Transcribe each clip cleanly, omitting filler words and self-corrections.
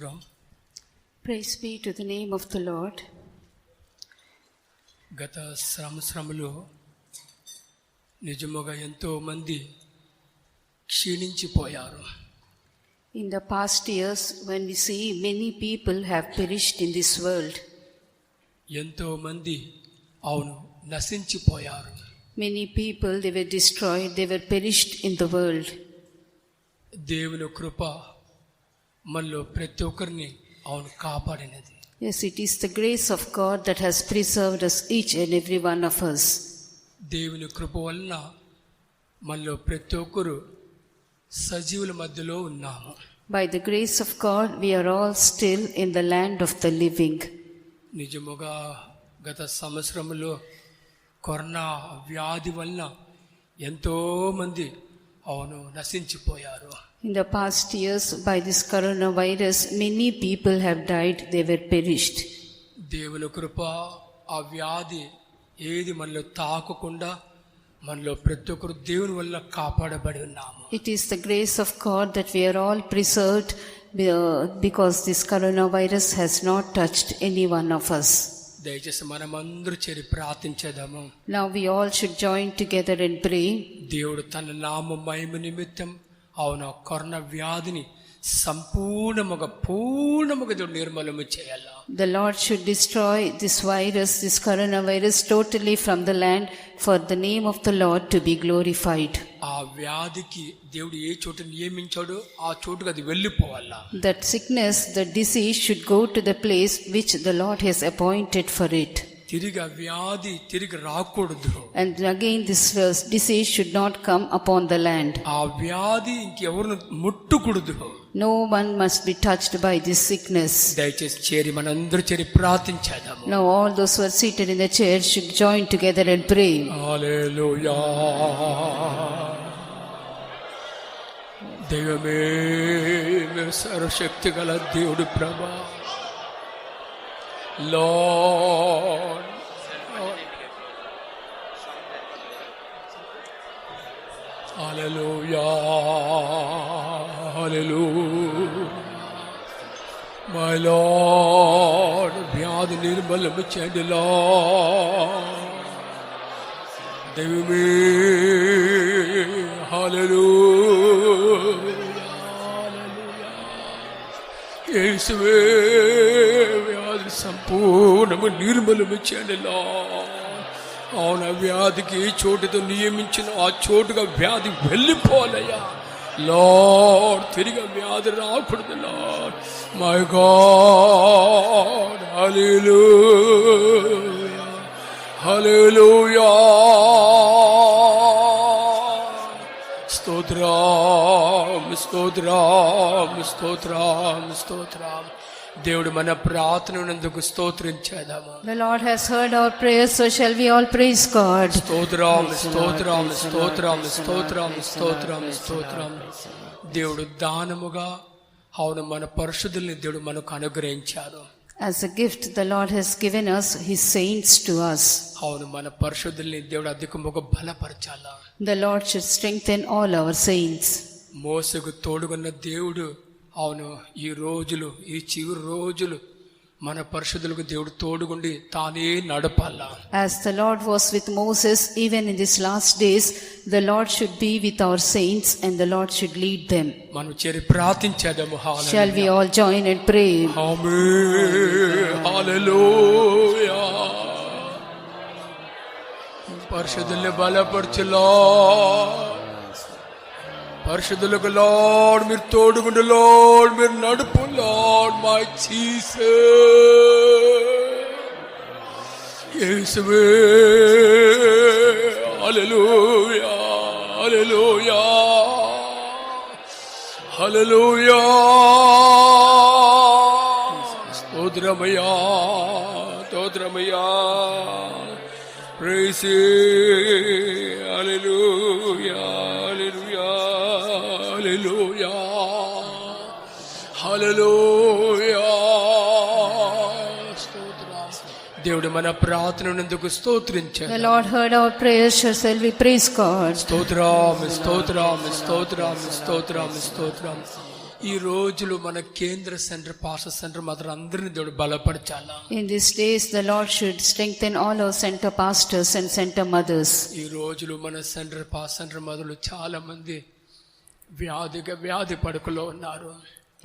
స్తోత్రం. Praise be to the name of the Lord. గత సంవత్సరంలో నిజముగా ఎంతో మంది క్షీణించిపోయారు. In the past years, when we see many people have perished in this world, ఎంతో మంది అవును నశించిపోయారు. many people, they were destroyed, they were perished in the world. దేవుని కృప మనలో ప్రతి ఒక్కరిని అవును కాపాడినది. Yes, it is the grace of God that has preserved us, each and every one of us. దేవుని కృప వలన మనలో ప్రతి ఒక్కరు సజీవుల మధ్యలో ఉన్నాము. By the grace of God, we are all still in the land of the living. నిజముగా గత సంవత్సరంలో కరోనా వ్యాధి వలన ఎంతో మంది అవును నశించిపోయారు. In the past years, by this coronavirus, many people have died, they were perished. దేవుని కృప ఆ వ్యాధి ఏది మనలో తాకకుండా మనలో ప్రతి ఒక్కరు దేవుని వల్ల కాపాడబడి ఉన్నాము. It is the grace of God that we are all preserved because this coronavirus has not touched any one of us. దయచేసి మనమందరూ చేరి ప్రార్థించేదాము. Now we all should join together and pray. దేవుడు తన నామ మహిమ నిమిత్తం అవును కరోనా వ్యాధిని సంపూర్ణముగా పూర్ణముగా దేవుడు నిర్మూలన చేయాలి. The Lord should destroy this virus, this coronavirus, totally from the land, for the name of the Lord to be glorified. ఆ వ్యాధికి దేవుడు ఏ చోట నియమించాడో ఆ చోటుకు అది వెళ్ళిపోవాలా. That sickness, the disease should go to the place which the Lord has appointed for it. తిరిగి ఆ వ్యాధి తిరిగి రాకూడదు. And again this disease should not come upon the land. ఆ వ్యాధి ఇంకెవరిని ముట్టకూడదు. No one must be touched by this sickness. దయచేసి చేరి మనందరూ చేరి ప్రార్థించేద్దాము. Now all those who are seated in the chairs should join together and pray. హల్లెలూయా. దైవమే మీరు సర్వశక్తి గల దేవుడు ప్రభా. Lord, hallelujah, hallelujah, my Lord, వ్యాధి నిర్మూలన చేయండి Lord. దైవమే hallelujah, యేసువే వ్యాధి సంపూర్ణము నిర్మూలన చేయండి Lord. అవును వ్యాధికి చోటుతో నియమించిన ఆ చోటుగా వ్యాధి వెళ్ళిపోలయ్యా లార్డ్. తిరిగి వ్యాధి రాకూడదు లార్డ్. మై గాడ్, హల్లెలూయా, హల్లెలూయా. స్తోత్రం, స్తోత్రం, స్తోత్రం, స్తోత్రం. దేవుడు మన ప్రార్థననందుకు స్తోత్రించేదాము. The Lord has heard our prayers, so shall we all praise God. స్తోత్రం, స్తోత్రం, స్తోత్రం, స్తోత్రం, స్తోత్రం, స్తోత్రం. దేవుడు దానముగా అవును మన పరిశుద్ధుల్ని దేవుడు మనకు అనుగ్రహించారు. As a gift the Lord has given us his saints to us. అవును మన పరిశుద్ధుల్ని దేవుడు అధికముగా బలపరచాలా. The Lord should strengthen all our saints. మోసకు తోడుగున్న దేవుడు అవును ఈ రోజులు ఈ చివరి రోజులు మన పరిశుద్ధులకు దేవుడు తోడుగుండి తానే నడపాలా. As the Lord was with Moses, even in these last days, the Lord should be with our saints and the Lord should lead them. మనం చేరి ప్రార్థించేద్దాము. Shall we all join and pray? ఆమేన్, హల్లెలూయా. పరిశుద్ధుల్ని బలపరచు లార్డ్. పరిశుద్ధులకు lord మీరు తోడుగుండు lord, మీరు నడుపు lord. My Jesus, యేసువే, హల్లెలూయా, హల్లెలూయా, హల్లెలూయా. స్తోత్రమయ్యా, స్తోత్రమయ్యా. Praise Him, hallelujah, hallelujah, hallelujah, hallelujah. దేవుడు మన ప్రార్థననందుకు స్తోత్రించాడు. The Lord heard our prayers, shall we praise God. స్తోత్రం, స్తోత్రం, స్తోత్రం, స్తోత్రం, స్తోత్రం. ఈ రోజులు మన కేంద్ర సెంటర్, పాస్టర్ సెంటర్ మాత్రం అందరిని దేవుడు బలపరచాలా. In these days, the Lord should strengthen all our center pastors and center mothers. ఈ రోజులు మన సెంటర్, పాస్టర్ సెంటర్ మొదలు చాలా మంది వ్యాధి పడుకలో ఉన్నారు.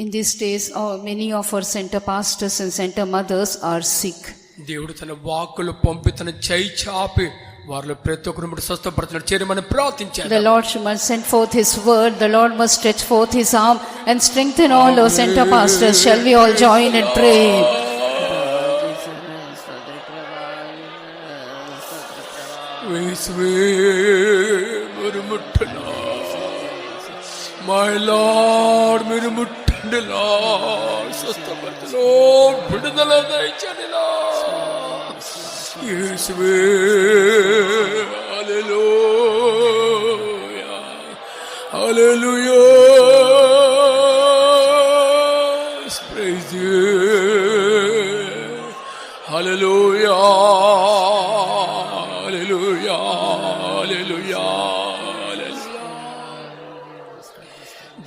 In these days, many of our center pastors and center mothers are sick. దేవుడు తన వాక్కులు పంపి తన చేయి చాపి వారిలో ప్రతి ఒక్కరు స్వస్థపడుతున్నాడు. చేరి మనం ప్రార్థించాలి. The Lord must send forth His word. The Lord must stretch forth His arm and strengthen all our center pastors. Shall we all join and pray? My Lord, మీరు ముట్టండి లార్డ్, స్వస్థపరచు విడుదల దయచేయండి లార్డ్. యేసువే హల్లెలూయా హల్లెలూయా ప్రైజ్ యు హల్లెలూయా హల్లెలూయా హల్లెలూయా.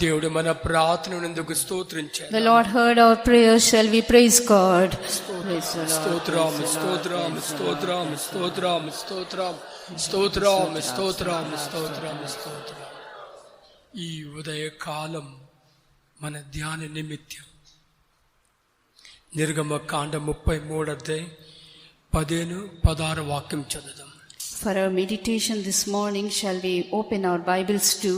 దేవుడు మన ప్రార్థనకు స్తోత్రించాడు. The Lord heard our prayers. Shall we praise God? స్తోత్రం స్తోత్రం స్తోత్రం స్తోత్రం స్తోత్రం స్తోత్రం స్తోత్రం స్తోత్రం స్తోత్రం. ఈ ఉదయకాలం మన ధ్యాన నిమిత్తం నిర్గమకాండ 33:15-16 వాక్యం చదువుదాం. For our meditation this morning, shall we open our Bibles to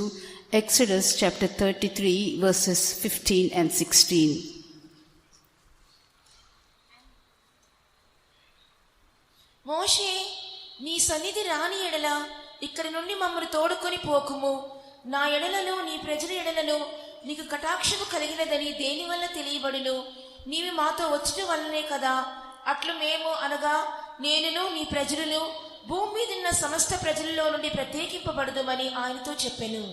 Exodus chapter 33 verses 15 and 16. మోషే, నీ సన్నిధి రాని ఎడల ఇక్కడి నుండి మమ్మల్ని తోడుకొని పోకుము. నా ఎడలను నీ ప్రజల ఎడలను నీకు కటాక్షము కలిగినదని దేని వల్ల తెలియబడును? నీవి మాతో వచ్చుట వల్లనే కదా. అట్లు మేము అనగా నేనును నీ ప్రజలను భూమి మీదున్న సమస్త ప్రజలలో నుండి ప్రత్యేకింపబడదుమని ఆయనతో చెప్పెను.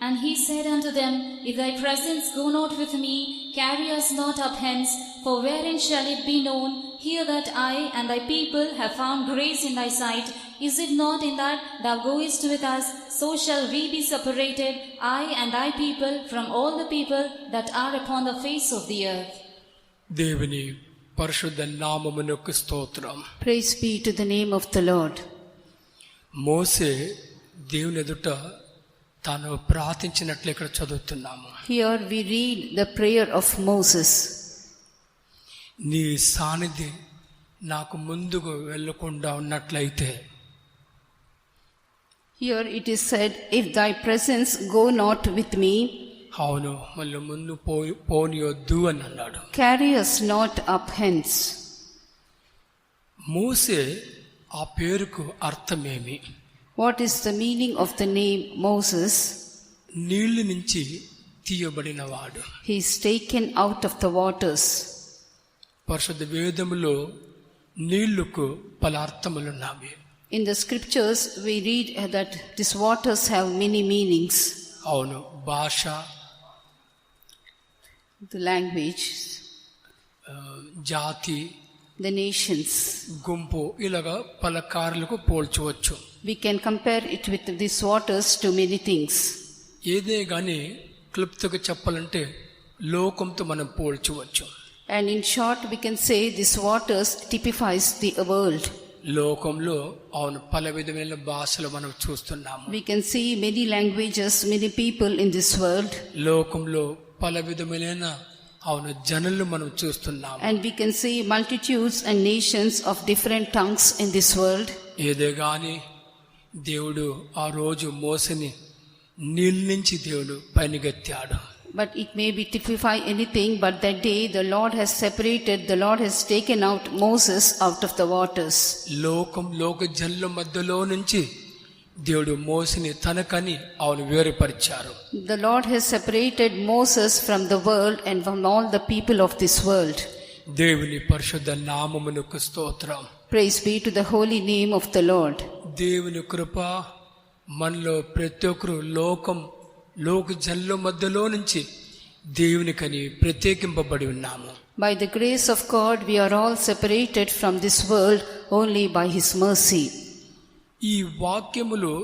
And he said unto them, If thy presence go not with me, carry us not up hence, for wherein shall it be known here that I and thy people have found grace in thy sight? Is it not in that thou goest with us? So shall we be separated, I and thy people, from all the people that are upon the face of the earth. దేవుని పరిశుద్ధ నామమునకు స్తోత్రం. Praise be to the name of the Lord. మోసే దేవుని ఎదుట తాను ప్రార్థించినట్లు ఇక్కడ చదువుతున్నాము. Here we read the prayer of Moses. నీ సాన్నిధి నాకు ముందుకు వెళ్ళకుండా ఉన్నట్లయితే, Here it is said, if thy presence go not with me, అవును మళ్ళీ ముందు పోనీయొద్దు అని అన్నాడు. carry us not up hence. మోసే ఆ పేరుకు అర్థమేమి? What is the meaning of the name Moses? నీళ్ల నుంచి తీయబడినవాడు. He is taken out of the waters. పరిశుద్ధ వేదములో నీళ్లకు పలు అర్థములున్నవి. In the scriptures we read that these waters have many meanings. అవును, భాష, The language, జాతి, the nations. గుంపు, ఇలాగా పల కార్లకు పోల్చవచ్చు. We can compare it with these waters to many things. ఏదే గాని క్లుప్తంగా చెప్పాలంటే లోకంతో మనం పోల్చవచ్చు. And in short we can say these waters typifies the world. లోకంలో అవును పల విధమైన భాషలు మనం చూస్తున్నాము. We can see many languages, many people in this world. లోకంలో పల విధమైన అవును జనులు మనం చూస్తున్నాము. And we can see multitudes and nations of different tongues in this world. ఏదే గాని దేవుడు ఆ రోజు మోసని నీళ్ళ నుంచి దేవుడు పైనగెత్తాడు. But it may be typify anything, but that day the Lord has separated, the Lord has taken out Moses out of the waters. లోక జనుల మధ్యలో నుంచి దేవుడు మోసని తనకని అవును వేరుపరిచారు. The Lord has separated Moses from the world and from all the people of this world. దేవుని పరిశుద్ధ నామమునకు స్తోత్రం. Praise be to the holy name of the Lord. దేవుని కృప మనలో ప్రతి ఒక్కరు లోక జనుల మధ్యలో నుంచి దేవునికని ప్రత్యేకింపబడి ఉన్నాము. By the grace of God we are all separated from this world only by His mercy. ఈ వాక్యములో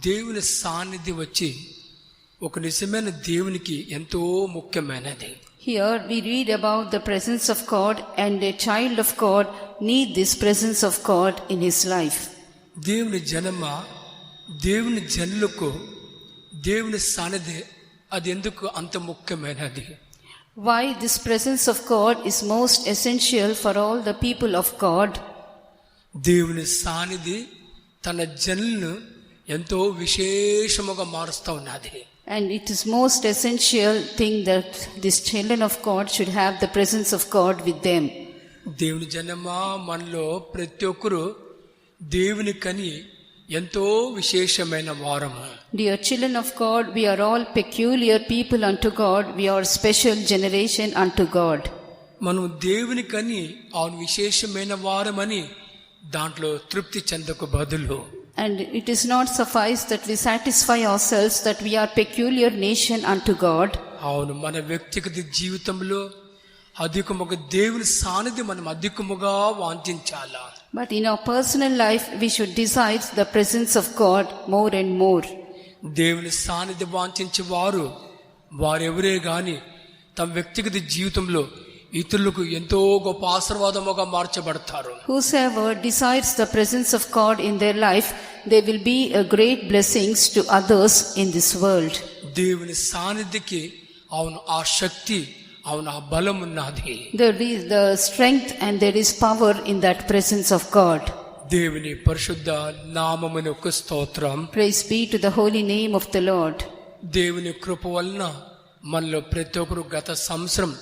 దేవుని సాన్నిధ్యం వచ్చి ఒక నిజమైన దేవునికి ఎంతో ముఖ్యమైనది. Here we read about the presence of God, and a child of God need this presence of God in his life. దేవుని జనమ, దేవుని జనులకు దేవుని సన్నిధి అది ఎందుకు అంత ముఖ్యమైనది? Why this presence of God is most essential for all the people of God? దేవుని సన్నిధి తన జనులను ఎంతో విశేషముగా మారుస్తూ ఉన్నది. And it is most essential thing that these children of God should have the presence of God with them. దేవుని జనమా, మనలో ప్రతి ఒక్కరు దేవునికని ఎంతో విశేషమైన వారము. Dear children of God, we are all peculiar people unto God. We are special generation unto God. మనం దేవునికని అవును విశేషమైన వారమని దాంట్లో తృప్తి చెందకు బదులు, And it is not suffice that we satisfy ourselves that we are peculiar nation unto God. అవును మన వ్యక్తిగత జీవితంలో అధికముగా దేవుని సాన్నిధ్యం మనం అధికముగా వాంఛించాలా. But in our personal life, we should desire the presence of God more and more. దేవుని సాన్నిధ్యం వాంఛించే వారెవరే గాని తమ వ్యక్తిగత జీవితంలో ఇతరులకు ఎంతో గొప్ప ఆశీర్వాదముగా మార్చబడతారు. Whosoever desires the presence of God in their life, they will be a great blessings to others in this world. దేవుని సాన్నిధ్యకి అవును ఆ శక్తి, అవును ఆ బలం ఉన్నది. There is the strength and there is power in that presence of God. దేవుని పరిశుద్ధ నామమునకు స్తోత్రం. Praise be to the holy name of the Lord. దేవుని కృప వలన మనలో ప్రతి ఒక్కరు గత సంవత్సరం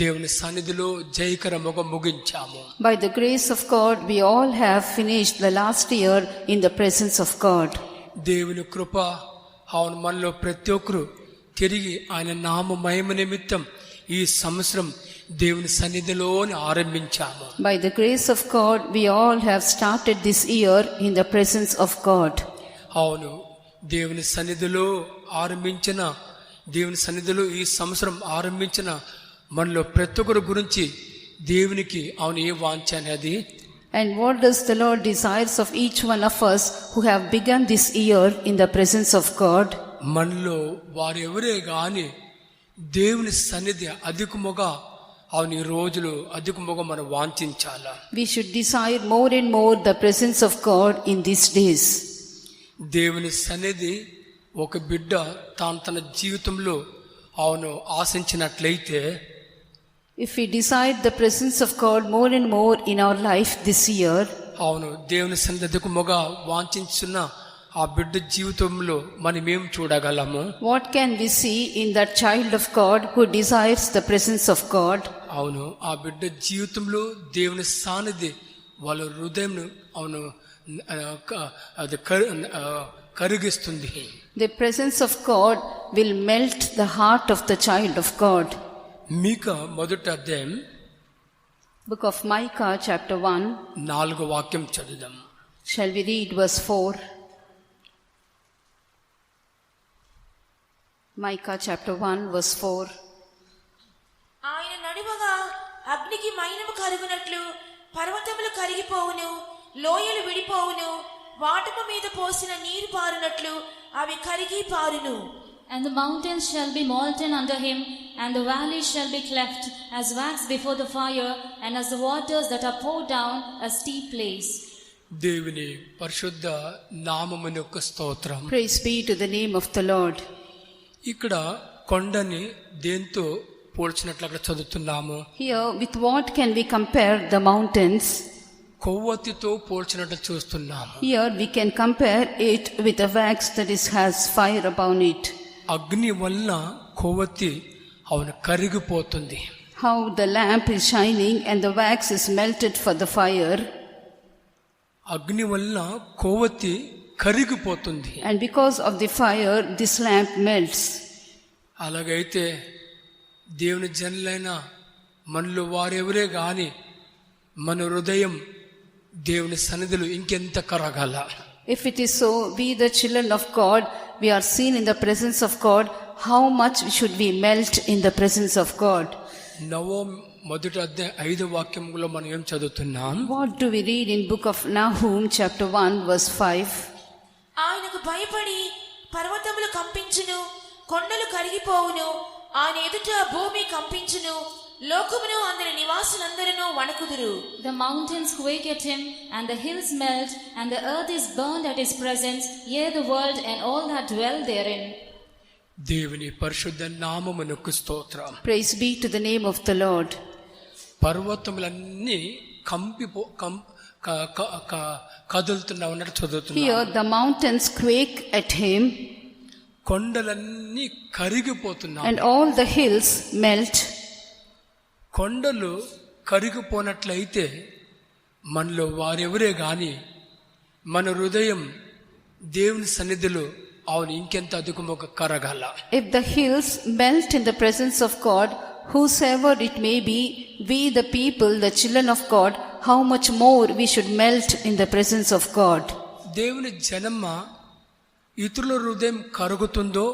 దేవుని సన్నిధిలో జయకరముగా ముగించాము. By the grace of God, we all have finished the last year in the presence of God. దేవుని కృప అవును మనలో ప్రతి ఒక్కరు తిరిగి ఆయన నామ మహిమ నిమిత్తం ఈ సంవత్సరం దేవుని సన్నిధిలోని ఆరంభించాము. By the grace of God, we all have started this year in the presence of God. అవును దేవుని సన్నిధిలో ఆరంభించిన, దేవుని సన్నిధిలో ఈ సంవత్సరం ఆరంభించిన మనలో ప్రతి ఒక్కరి గురించి దేవునికి అవును ఏ వాంఛ అనేది. And what does the Lord desires of each one of us who have begun this year in the presence of God? మనలో వారెవరే గాని దేవుని సన్నిధి అధికముగా అవును ఈ రోజులు అధికముగా మనం వాంఛించాలా. We should desire more and more the presence of God in these days. దేవుని సన్నిధి ఒక బిడ్డ తన జీవితంలో అవును ఆశించినట్లయితే, If we desire the presence of God more and more in our life this year, అవును దేవుని సన్నిధి అధికముగా వాంఛించున్న ఆ బిడ్డ జీవితంలో మనం ఏం చూడగలము? what can we see in that child of God who desires the presence of God? అవును ఆ బిడ్డ జీవితంలో దేవుని సాన్నిధి వాళ్ళ హృదయం అవును అది కరిగిస్తుంది. The presence of God will melt the heart of the child of God. మీకా మొదటి అధ్యాయం Book of Micah chapter 1. 4వ వాక్యం చదువుదాం. Shall we read verse 4? Micah chapter 1 verse 4. ఆయన నడువగా అగ్నికి మైనము కరుగునట్లు పర్వతములు కరిగిపోవును, లోయలు విడిపోవును, వాటము మీద పోసిన నీరు పారునట్లు అవి కరిగి పారును. And the mountains shall be molten under him, and the valleys shall be cleft as wax before the fire, and as the waters that are poured down a steep place. దేవుని పరిశుద్ధ నామమునకు స్తోత్రం. Praise be to the name of the Lord. ఇక్కడ కొండని దేంతో పోల్చినట్లు అక్కడ చదువుతున్నాము. Here, with what can we compare the mountains? కొవ్వొత్తితో పోల్చినట్లు చూస్తున్నాము. Here we can compare it with a wax that has fire upon it. అగ్ని వల్ల కొవ్వొత్తి అవును కరిగిపోతుంది. How the lamp is shining and the wax is melted for the fire. అగ్ని వల్ల కొవ్వొత్తి కరిగిపోతుంది. And because of the fire, this lamp melts. అలాగైతే దేవుని జనులైన మనలో వారెవరే గాని మన హృదయం దేవుని సన్నిధిలో ఇంకెంత కరగాల. If it is so, we the children of God, we are seen in the presence of God, how much should we melt in the presence of God? మొదటి అధ్యాయం 5వ వాక్యంలో మనం ఏం చదువుతున్నాం? What do we read in book of Nahum chapter 1 verse 5? ఆయనకు భయపడి పర్వతములు కంపించును, కొండలు కరిగిపోవును, ఆయన ఎదుట భూమి కంపించును, లోకమును అందరి నివాసులందరూ వణకుదురు. The mountains quake at him, and the hills melt, and the earth is burned at his presence, yea, the world and all that dwell therein. దేవుని పరిశుద్ధ నామమునకు స్తోత్రం. Praise be to the name of the Lord. పర్వతములన్నీ కదులుతున్నా ఉన్నట్టు చదువుతున్నా. Here the mountains quake at him, కొండలన్నీ కరిగిపోతున్నా. and all the hills melt. కొండలు కరిగిపోనట్లయితే మనలో వారెవరే గాని మన హృదయం దేవుని సన్నిధిలో అవును ఇంకెంత అధికముగా కరగాల. If the hills melt in the presence of God, whosoever it may be, we the people, the children of God, how much more we should melt in the presence of God. దేవుని జనమ ఇతరుల హృదయం కరుగుతుందో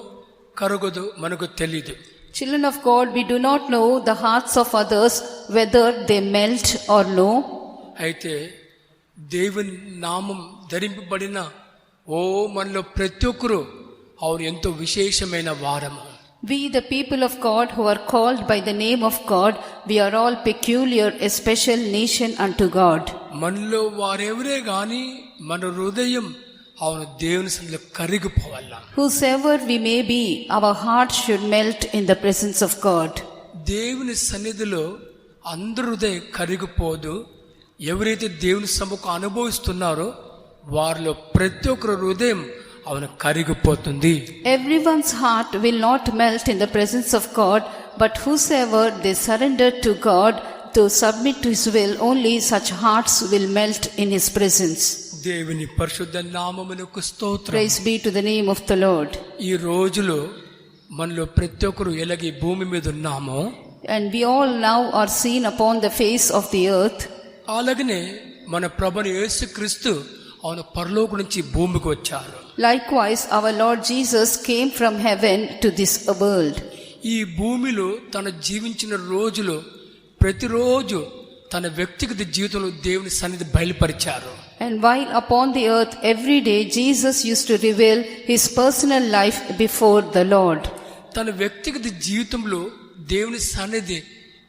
కరగదో మనకు తెలీదు. Children of God, we do not know the hearts of others, whether they melt or no. అయితే దేవుని నామం ధరింపబడిన మనలో ప్రతి ఒక్కరు అవును ఎంతో విశేషమైన వారము. We the people of God who are called by the name of God, we are all peculiar, a special nation unto God. మనలో వారెవరే గాని మన హృదయం అవును దేవుని సన్నిధిలో కరిగిపోవాలా. Whosoever we may be, our heart should melt in the presence of God. దేవుని సన్నిధిలో అందరి హృదయం కరిగిపోదు. ఎవరైతే దేవుని సముఖం అనుభవిస్తున్నారో వారిలో ప్రతి ఒక్కరి హృదయం అవును కరిగిపోతుంది. Everyone's heart will not melt in the presence of God, but whosoever they surrender to God to submit to His will, only such hearts will melt in His presence. దేవుని పరిశుద్ధ నామమునకు స్తోత్రం. Praise be to the name of the Lord. ఈ రోజులో మనలో ప్రతి ఒక్కరు ఎలాగే భూమి మీద ఉన్నామో, and we all now are seen upon the face of the earth, అలాగనే మన ప్రభువైన యేసుక్రీస్తు అవును పరలోకం నుంచి భూమికి వచ్చారు. likewise our Lord Jesus came from heaven to this world. ఈ భూమిలో తన జీవించిన రోజులో ప్రతిరోజు తన వ్యక్తిగత జీవితంలో దేవుని సన్నిధి బయలుపరిచారు. And while upon the earth every day Jesus used to reveal His personal life before the Lord. తన వ్యక్తిగత జీవితంలో దేవుని సన్నిధి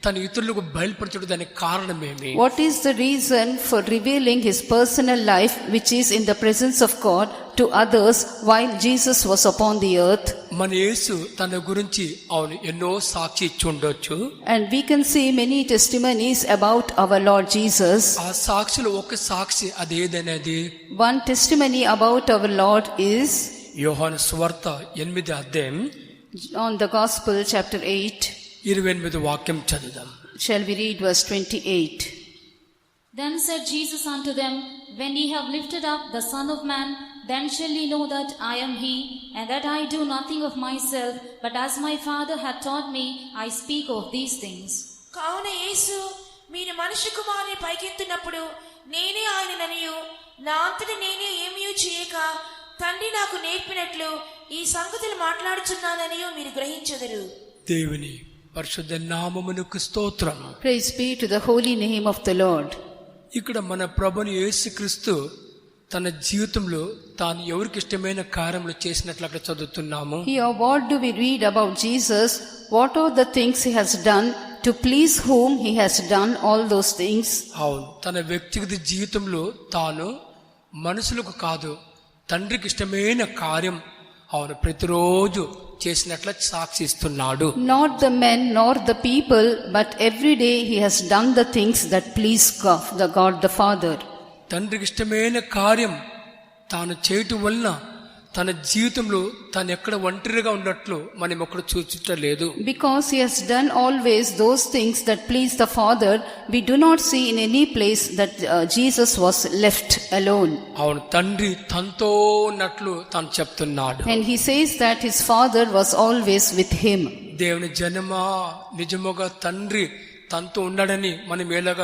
తన ఇతరులకు బయలుపరచడం దానికి కారణమేమి? What is the reason for revealing His personal life which is in the presence of God to others while Jesus was upon the earth? మన యేసు తన గురించి అవును ఎన్నో సాక్షి ఇచ్చి ఉండొచ్చు. And we can see many testimonies about our Lord Jesus. ఆ సాక్షిలో ఒక సాక్షి అది ఏదనేది? One testimony about our Lord is యోహాను సువార్త 8వ అధ్యాయం on the Gospel chapter 8. 28వ వాక్యం చదువుదాం. Shall we read verse 28? Then said Jesus unto them, When ye have lifted up the Son of Man, then shall ye know that I am He, and that I do nothing of myself, but as my Father hath taught me, I speak of these things. కావున యేసు మీరు మనుష్య కుమారుని పైకెత్తినప్పుడు నేనే ఆయనననియు నా అంతట నేనే ఏమీ చేయక తండ్రి నాకు నేర్పినట్లు ఈ సంగతులు మాట్లాడుచున్నాననియు మీరు గ్రహించెదరు. దేవుని పరిశుద్ధ నామమునకు స్తోత్రం. Praise be to the holy name of the Lord. ఇక్కడ మన ప్రభువైన యేసుక్రీస్తు తన జీవితంలో తాను ఎవరికి ఇష్టమైన కార్యములు చేసినట్లు అక్కడ చదువుతున్నాము. Here what do we read about Jesus? What are the things He has done, to please whom He has done all those things? అవును, తన వ్యక్తిగత జీవితంలో తాను మనుషులకు కాదు తండ్రికి ఇష్టమైన కార్యం అవును ప్రతిరోజు చేసినట్లు సాక్షిస్తున్నాడు. Not the men nor the people, but every day He has done the things that please God the Father. తండ్రికి ఇష్టమైన కార్యం తాను చేయటం వలన తన జీవితంలో తాను ఎక్కడ ఒంటరిగా ఉన్నట్లు మనం ఎక్కడ చూచలేదు. Because He has done always those things that please the Father, we do not see in any place that Jesus was left alone. అవును, తండ్రి తనతో ఉన్నట్లు తాను చెప్తున్నాడు. And He says that His Father was always with Him. దేవుని జనమా, నిజముగా తండ్రి తనతో ఉన్నాడని మనం ఎలాగ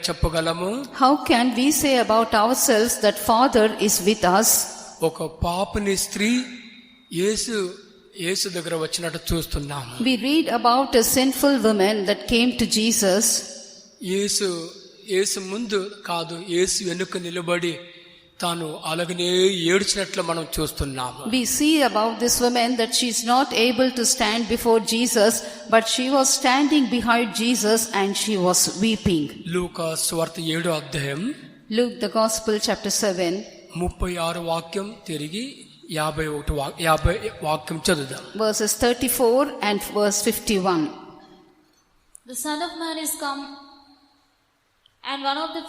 చెప్పగలము? How can we say about ourselves that Father is with us? ఒక పాపని స్త్రీ యేసు దగ్గర వచ్చినట్టు చూస్తున్నాము. We read about a sinful woman that came to Jesus. యేసు ముందు కాదు, యేసు వెనుక నిలబడి తాను అలాగనే ఏడ్చినట్లు మనం చూస్తున్నాము. We see about this woman that she is not able to stand before Jesus, but she was standing behind Jesus and she was weeping. లూకా సువార్త 7వ అధ్యాయం Luke the Gospel chapter 7, 36 వాక్యం తిరిగి 50 వాక్యం చదువుదాం. verses 34 and verse 51. The Son of Man is come, and one of the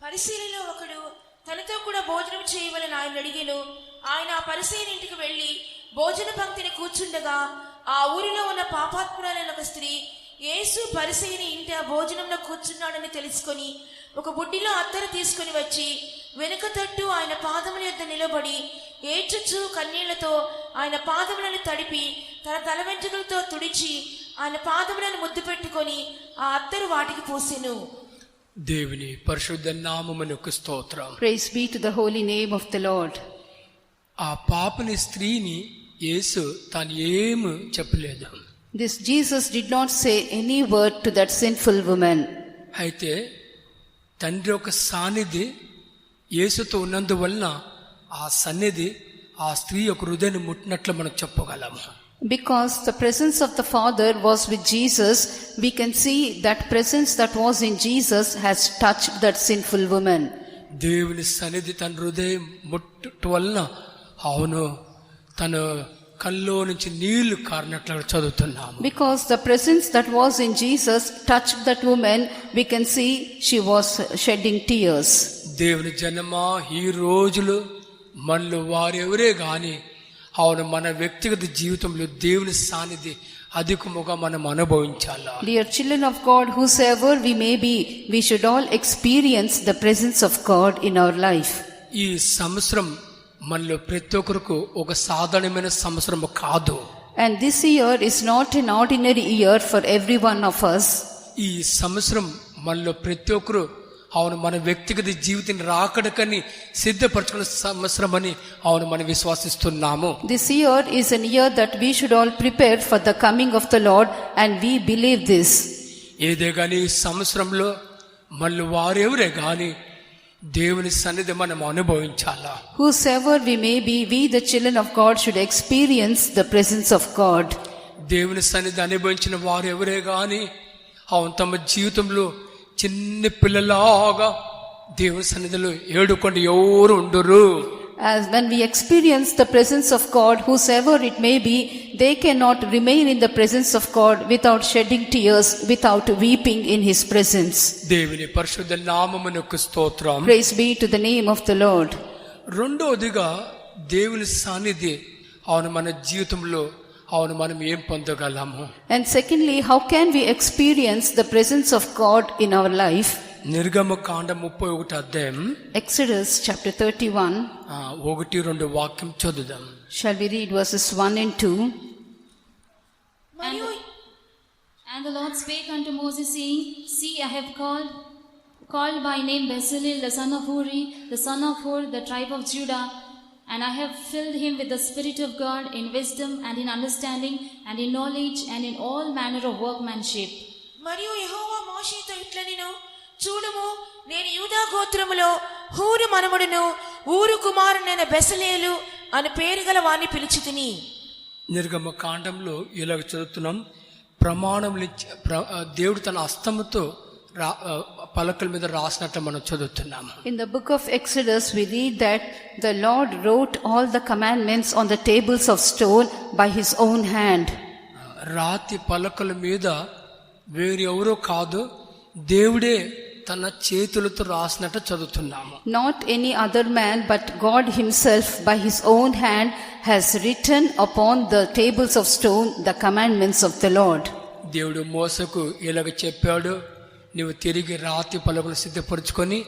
పరిసయ్యులలో ఒకడు తనతో కూడా భోజనం చేయవలని ఆయన అడిగెను. ఆయన ఆ పరిసయ్యుని ఇంటికి వెళ్లి భోజన పంక్తిని కూర్చుండగా ఆ ఊరిలో ఉన్న పాపాత్మురాలైన ఒక స్త్రీ యేసు పరిసయ్యుని ఇంట భోజనంలో కూర్చున్నాడని తెలుసుకొని ఒక బుడ్డిలో అత్తరు తీసుకుని వచ్చి వెనుక తట్టు ఆయన పాదముల యొద్ద నిలబడి ఏడ్చుచు కన్నీళ్లతో ఆయన పాదములను తడిపి తన తల వెంట్రుకలతో తుడిచి ఆయన పాదములను ముద్దు పెట్టుకొని ఆ అత్తరు వాటికి పూసెను. దేవుని పరిశుద్ధ నామమునకు స్తోత్రం. Praise be to the holy name of the Lord. ఆ పాపని స్త్రీని యేసు తాను ఏమి చెప్పలేదు. This Jesus did not say any word to that sinful woman. అయితే తండ్రి ఒక సాన్నిధి యేసుతో ఉన్నందువలన ఆ సన్నిధి ఆ స్త్రీ యొక్క హృదయాన్ని ముట్టినట్లు మనం చెప్పగలము. Because the presence of the Father was with Jesus, we can see that presence that was in Jesus has touched that sinful woman. దేవుని సన్నిధి తన హృదయం ముట్టుట వలన అవును తన కల్లో నుంచి నీళ్లు కారినట్లు చదువుతున్నాము. Because the presence that was in Jesus touched that woman, we can see she was shedding tears. దేవుని జనమా ఈ రోజులు మనలో వారెవరే గాని అవును మన వ్యక్తిగత జీవితంలో దేవుని సాన్నిధి అధికముగా మనం అనుభవించాలా. Dear children of God, whosoever we may be, we should all experience the presence of God in our life. ఈ సంవత్సరం మనలో ప్రతి ఒక్కరికి ఒక సాధారణమైన సంవత్సరం కాదు. And this year is not an ordinary year for every one of us. ఈ సంవత్సరం మనలో ప్రతి ఒక్కరు అవును మన వ్యక్తిగత జీవితాన్ని రాకడకని సిద్ధపరచుకున్న సంవత్సరం అని అవును మనం విశ్వాసిస్తున్నాము. This year is a year that we should all prepare for the coming of the Lord, and we believe this. ఏదే గాని ఈ సంవత్సరంలో మళ్ళీ వారెవరే గాని దేవుని సన్నిధి మనం అనుభవించాలా. Whosoever we may be, we the children of God should experience the presence of God. దేవుని సన్నిధి అనుభవించిన వారెవరే గాని అవును తమ జీవితంలో చిన్న పిల్లలాగా దేవుని సన్నిధిలో ఏడుకొని ఎవరు ఉండరు. As when we experience the presence of God, whosoever it may be, they cannot remain in the presence of God without shedding tears, without weeping in His presence. దేవుని పరిశుద్ధ నామమునకు స్తోత్రం. Praise be to the name of the Lord. రెండోదిగా దేవుని సాన్నిధి అవును మన జీవితంలో అవును మనం ఏం పొందగలము. And secondly, how can we experience the presence of God in our life? నిర్గమకాండ 31 అధ్యాయం Exodus chapter 31. 1-2 వాక్యం చదువుదాం. Shall we read verses 1 and 2? మరియు And the Lord spake unto Moses, saying, See, I have called by name Bezalel, the son of Uri, the son of Hur, the tribe of Judah, and I have filled him with the Spirit of God in wisdom and in understanding and in knowledge and in all manner of workmanship. మరియు యెహోవా మోషేతో ఇట్లనెను, చూడుము నేను యూదా గోత్రములో హూరు మనమడును ఊరు కుమారునైన బెసలేలు అని పేరు గల వాణ్ణి పిలిచితిని. నిర్గమకాండంలో ఇలాగ చదువుతున్నాం. ప్రమాణములు దేవుడు తన హస్తముతో పలకల మీద రాసినట్లు మనం చదువుతున్నాము. In the book of Exodus, we read that the Lord wrote all the commandments on the tables of stone by His own hand. రాతి పలకల మీద వేరెవరో కాదు, దేవుడే తన చేతులతో రాసినట్టు చదువుతున్నాము. Not any other man, but God Himself by His own hand has written upon the tables of stone the commandments of the Lord. దేవుడు మోసకు ఇలాగ చెప్పాడు, నీవు తిరిగి రాతి పలకలు సిద్ధపరచుకొని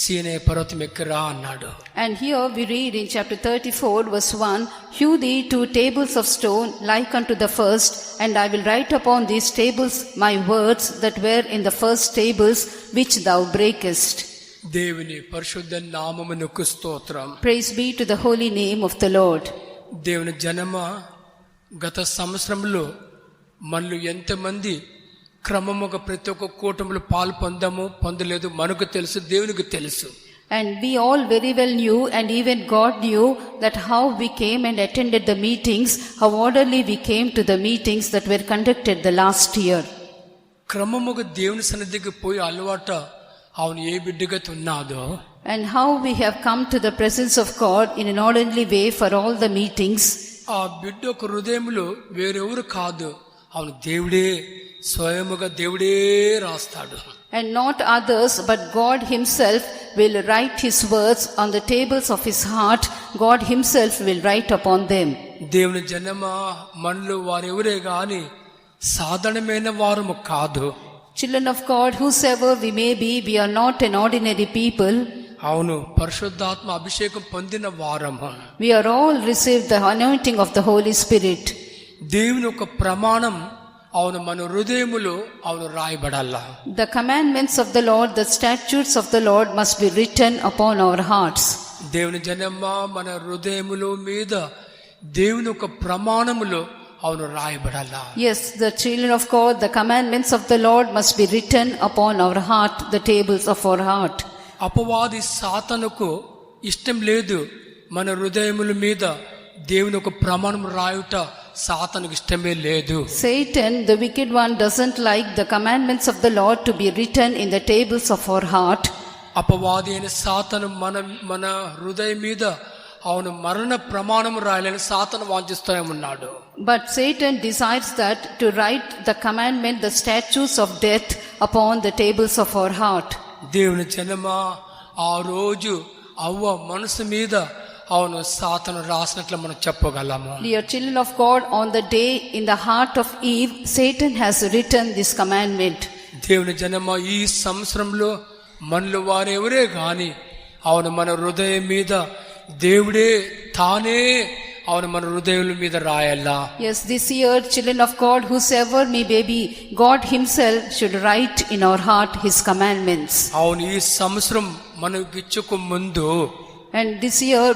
సీనాయి పర్వతం ఎక్కిరా అన్నాడు. And here we read in chapter 34 verse 1, Hew thee 2 tables of stone like unto the first, and I will write upon these tables my words that were in the first tables which thou breakest. దేవుని పరిశుద్ధ నామమునకు స్తోత్రం. Praise be to the holy name of the Lord. దేవుని జనమ గత సంవత్సరంలో మనలో ఎంతమంది క్రమముగా ప్రతి ఒక్క కూటములు పాలు పొందలేదు మనకు తెలుసు, దేవునికి తెలుసు. And we all very well knew, and even God knew, that how we came and attended the meetings, how orderly we came to the meetings that were conducted the last year. క్రమముగా దేవుని సన్నిధికి పోయి అలవాట అవును ఏ బిడ్డగా ఉన్నాదో, And how we have come to the presence of God in an orderly way for all the meetings. ఆ బిడ్డ ఒక హృదయంలో వేరెవరు కాదు, అవును దేవుడే, స్వయముగా దేవుడే రాస్తాడు. And not others, but God himself will write his words on the tables of his heart. God himself will write upon them. దేవుని జనమా, మనలో వారెవరే గాని సాధారణమైన వారము కాదు. Children of God, whosoever we may be, we are not an ordinary people. అవును, పరిశుద్ధాత్మ అభిషేకం పొందిన వారము. We are all received the anointing of the Holy Spirit. దేవుని ఒక ప్రమాణం అవును మన హృదయములో అవును రాయబడాల. The commandments of the Lord, the statutes of the Lord must be written upon our hearts. దేవుని జనమా, మన హృదయములో మీద దేవుని ఒక ప్రమాణములో అవును రాయబడాల. Yes, the children of God, the commandments of the Lord must be written upon our heart, the tables of our heart. అపవాది సాతానుకు ఇష్టం లేదు మన హృదయముల మీద దేవుని ఒక ప్రమాణం రాయుట, సాతానుకు ఇష్టమే లేదు. Satan, the wicked one, doesn't like the commandments of the Lord to be written in the tables of our heart. అపవాది అయిన సాతాను మన హృదయం మీద అవును మరణ ప్రమాణం రాయాలని సాతాను వాంఛిస్తూనే ఉన్నాడు. But Satan decides that to write the commandment, the statutes of death upon the tables of our heart. దేవుని జనమా, ఆ రోజు అవ్వ మనసు మీద అవును సాతాను రాసినట్లు మనం చెప్పగలము. Dear children of God, on the day in the heart of Eve, Satan has written this commandment. దేవుని జనమా, ఈ సంవత్సరంలో మనలో వారెవరే గాని అవును మన హృదయం మీద దేవుడే తానే అవును మన హృదయం మీద రాయాలా. Yes, this year, children of God, whosoever may be, God himself should write in our heart his commandments. అవును, ఈ సంవత్సరం మనకి ఇచ్చుకు ముందు, And this year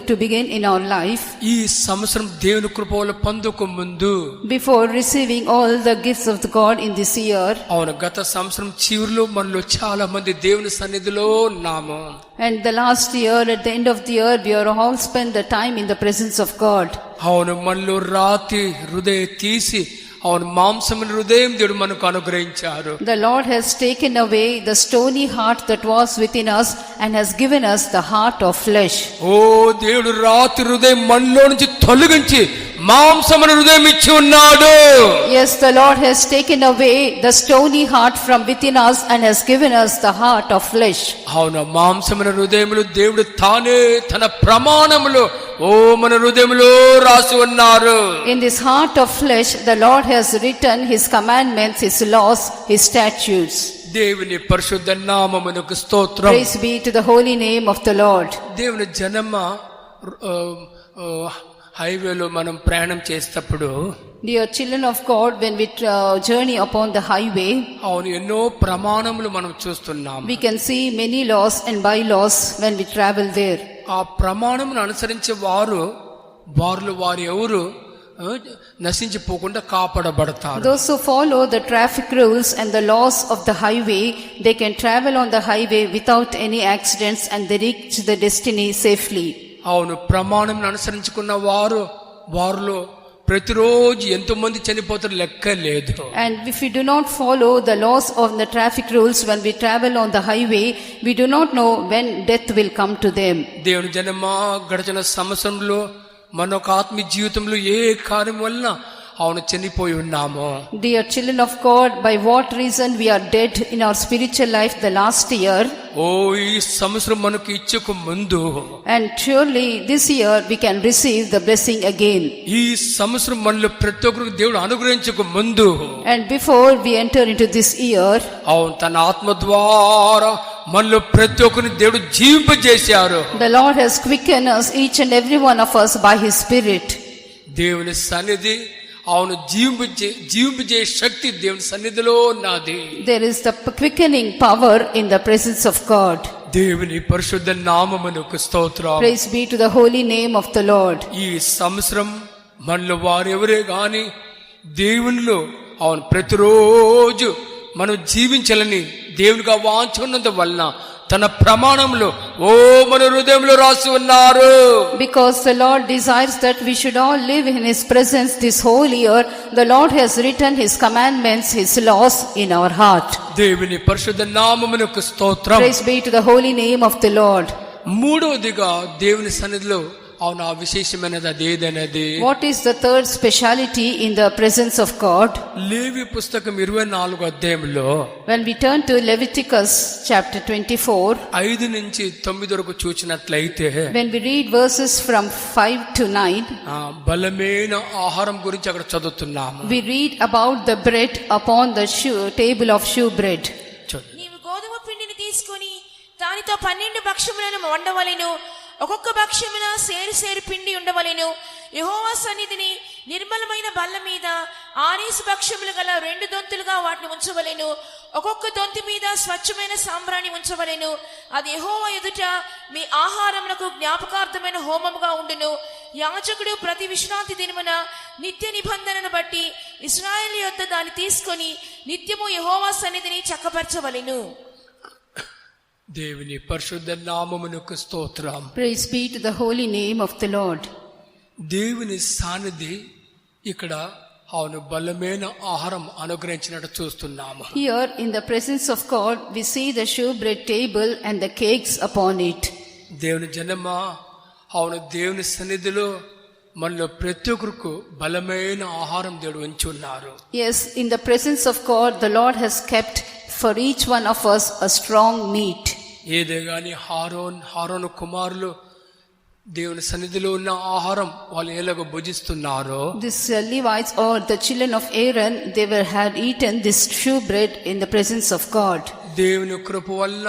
to begin in our life, ఈ సంవత్సరం దేవుని కృపలో పొందకు ముందు, before receiving all the gifts of God in this year, అవును గత సంవత్సరం చివరిలో మనలో చాలా మంది దేవుని సన్నిధిలో ఉన్నాము. and the last year, at the end of the year, we are all spent the time in the presence of God. అవును మనలో రాతి హృదయం తీసి అవును మాంసముల హృదయం దేవుడు మనకు అనుగ్రహించారు. The Lord has taken away the stony heart that was within us and has given us the heart of flesh. ఓ దేవుడు రాతి హృదయం మనలో నుంచి తొలగించి మాంసముల హృదయం ఇచ్చి ఉన్నాడు. Yes, the Lord has taken away the stony heart from within us and has given us the heart of flesh. అవును, మాంసముల హృదయములు దేవుడు తానే తన ప్రమాణములు ఓ మన హృదయములో రాసి ఉన్నారు. In this heart of flesh, the Lord has written his commandments, his laws, his statutes. దేవుని పరిశుద్ధ నామమునకు స్తోత్రం. Praise be to the holy name of the Lord. దేవుని జనమ, హైవేలో మనం ప్రయాణం చేసేటప్పుడు, Dear children of God, when we journey upon the highway, అవును ఎన్నో ప్రమాణములు మనం చూస్తున్నాం. we can see many laws and bylaws when we travel there. ఆ ప్రమాణమును అనుసరించే వారు ఎవరు నశించిపోకుండా కాపాడబడతారు. Those who follow the traffic rules and the laws of the highway, they can travel on the highway without any accidents and they reach the destiny safely. అవును, ప్రమాణం అనుసరించుకున్న వారిలో ప్రతిరోజు ఎంతమంది చనిపోతారు లెక్క లేదు. And if we do not follow the laws of the traffic rules when we travel on the highway, we do not know when death will come to them. దేవుని జనమా, గడిచిన సంవత్సరంలో మన ఆత్మీయ జీవితంలో ఏ కార్యం వలన అవును చనిపోయి ఉన్నాము. Dear children of God, by what reason we are dead in our spiritual life the last year? ఓ ఈ సంవత్సరం మనకు ఇచ్చకు ముందు, And surely this year we can receive the blessing again. ఈ సంవత్సరం మనలో ప్రతి ఒక్కరికి దేవుడు అనుగ్రహించక ముందు, And before we enter into this year, అవును తన ఆత్మ ద్వారా మనలో ప్రతి ఒక్కరిని దేవుడు జీవింపజేశారు. the Lord has quickened us, each and every one of us, by his Spirit. దేవుని సన్నిధి అవును జీవింపజే శక్తి దేవుని సన్నిధిలో ఉన్నది. There is the quickening power in the presence of God. దేవుని పరిశుద్ధ నామమునకు స్తోత్రం. Praise be to the holy name of the Lord. ఈ సంవత్సరం మనలో వారెవరే గాని దేవునిలో అవును ప్రతిరోజు మనం జీవించాలని దేవునికి ఆ వాంఛ ఉన్నంత వలన తన ప్రమాణంలో మన హృదయంలో రాసి ఉన్నారు. Because the Lord desires that we should all live in His presence this whole year, the Lord has written His commandments, His laws in our heart. దేవుని పరిశుద్ధ నామమునకు స్తోత్రం. Praise be to the holy name of the Lord. మూడవదిగా దేవుని సన్నిధిలో అవును ఆ విశేషమైనది అదేదనేది. What is the third speciality in the presence of God? లేవి పుస్తకం 24వ అధ్యాయంలో When we turn to Leviticus chapter 24, 5 నుంచి 9 వరకు చూచినట్లయితే when we read verses from 5 to 9, బలమైన ఆహారం గురించి అక్కడ చదువుతున్నాము. we read about the bread upon the table of shewbread. నీవు గోధుమ పిండిని తీసుకొని దానితో 12 భక్ష్యములను వండవలెను. ఒక్కొక్క భక్ష్యమున సేరు పిండి ఉండవలెను. యెహోవా సన్నిధిని నిర్మలమైన బల్ల మీద 6 భక్ష్యములు గల 2 దొంతులుగా వాటిని ఉంచవలెను. ఒక్కొక్క దొంతి మీద స్వచ్ఛమైన సాంబ్రాణి ఉంచవలెను. అది యెహోవా ఎదుట మీ ఆహారమునకు జ్ఞాపకార్థమైన హోమముగా ఉండును. యాజకుడు ప్రతి విశ్రాంతి దినమున నిత్య నిబంధనను బట్టి ఇశ్రాయేలు యొద్ద దాన్ని తీసుకొని నిత్యము యెహోవా సన్నిధిని చక్కపరచవలెను. దేవుని పరిశుద్ధ నామమునకు స్తోత్రం. Praise be to the holy name of the Lord. దేవుని సాన్నిధి ఇక్కడ అవును బలమైన ఆహారం అనుగ్రహించినట్టు చూస్తున్నాము. Here in the presence of God we see the shewbread table and the cakes upon it. దేవుని జనమా అవును దేవుని సన్నిధిలో మనలో ప్రతి ఒక్కరికి బలమైన ఆహారం దేవుడు ఉంచి ఉన్నారు. Yes, in the presence of God the Lord has kept for each one of us a strong meat. ఏదే గాని హారోను కుమారులు దేవుని సన్నిధిలో ఉన్న ఆహారం వాళ్ళు ఎలాగో భుజిస్తున్నారో, This Levites or the children of Aaron, they had eaten this shewbread in the presence of God. దేవుని కృప వల్ల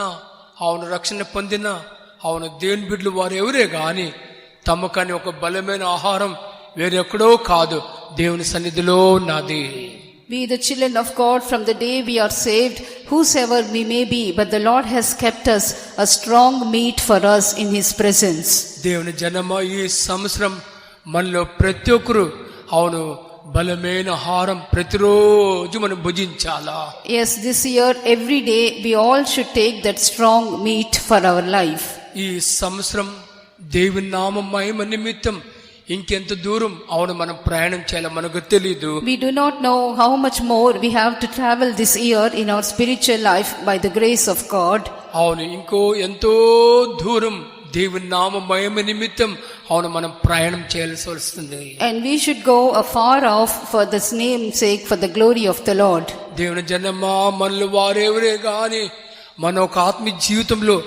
అవును రక్షణ పొందిన అవును దేవుని బిడ్డలు వారు ఎవరే గాని తమకని ఒక బలమైన ఆహారం వేరెక్కడో కాదు, దేవుని సన్నిధిలో ఉన్నది. We the children of God from the day we are saved, whosoever we may be, but the Lord has kept us a strong meat for us in His presence. దేవుని జనమ ఈ సంవత్సరం మనలో ప్రతి ఒక్కరు అవును బలమైన ఆహారం ప్రతిరోజు మనం భుజించాలా. Yes, this year every day we all should take that strong meat for our life. ఈ సంవత్సరం దేవుని నామం మహిమ నిమిత్తం ఇంకెంత దూరం అవును మనం ప్రయాణం చేయాలో మనకు తెలీదు. We do not know how much more we have to travel this year in our spiritual life by the grace of God. అవును ఇంకో ఎంతో దూరం దేవుని నామ మహిమ నిమిత్తం అవును మనం ప్రయాణం చేయాల్సి వస్తుంది. And we should go afar off for this name's sake, for the glory of the Lord. దేవుని జనమా మనలో వారెవరే గాని మన ఒక ఆత్మీయ జీవితంలో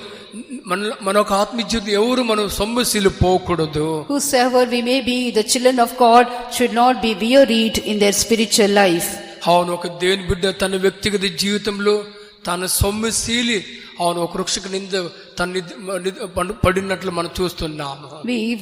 ఎవరు మనం సొమ్మసిల్లు పోకూడదు. Whosoever we may be, the children of God should not be wearied in their spiritual life. అవును ఒక దేవుని బిడ్డ తన వ్యక్తిగత జీవితంలో తన సొమ్మశీలి అవును ఒక వృక్షకు నింద పడినట్లు మనం చూస్తున్నాము.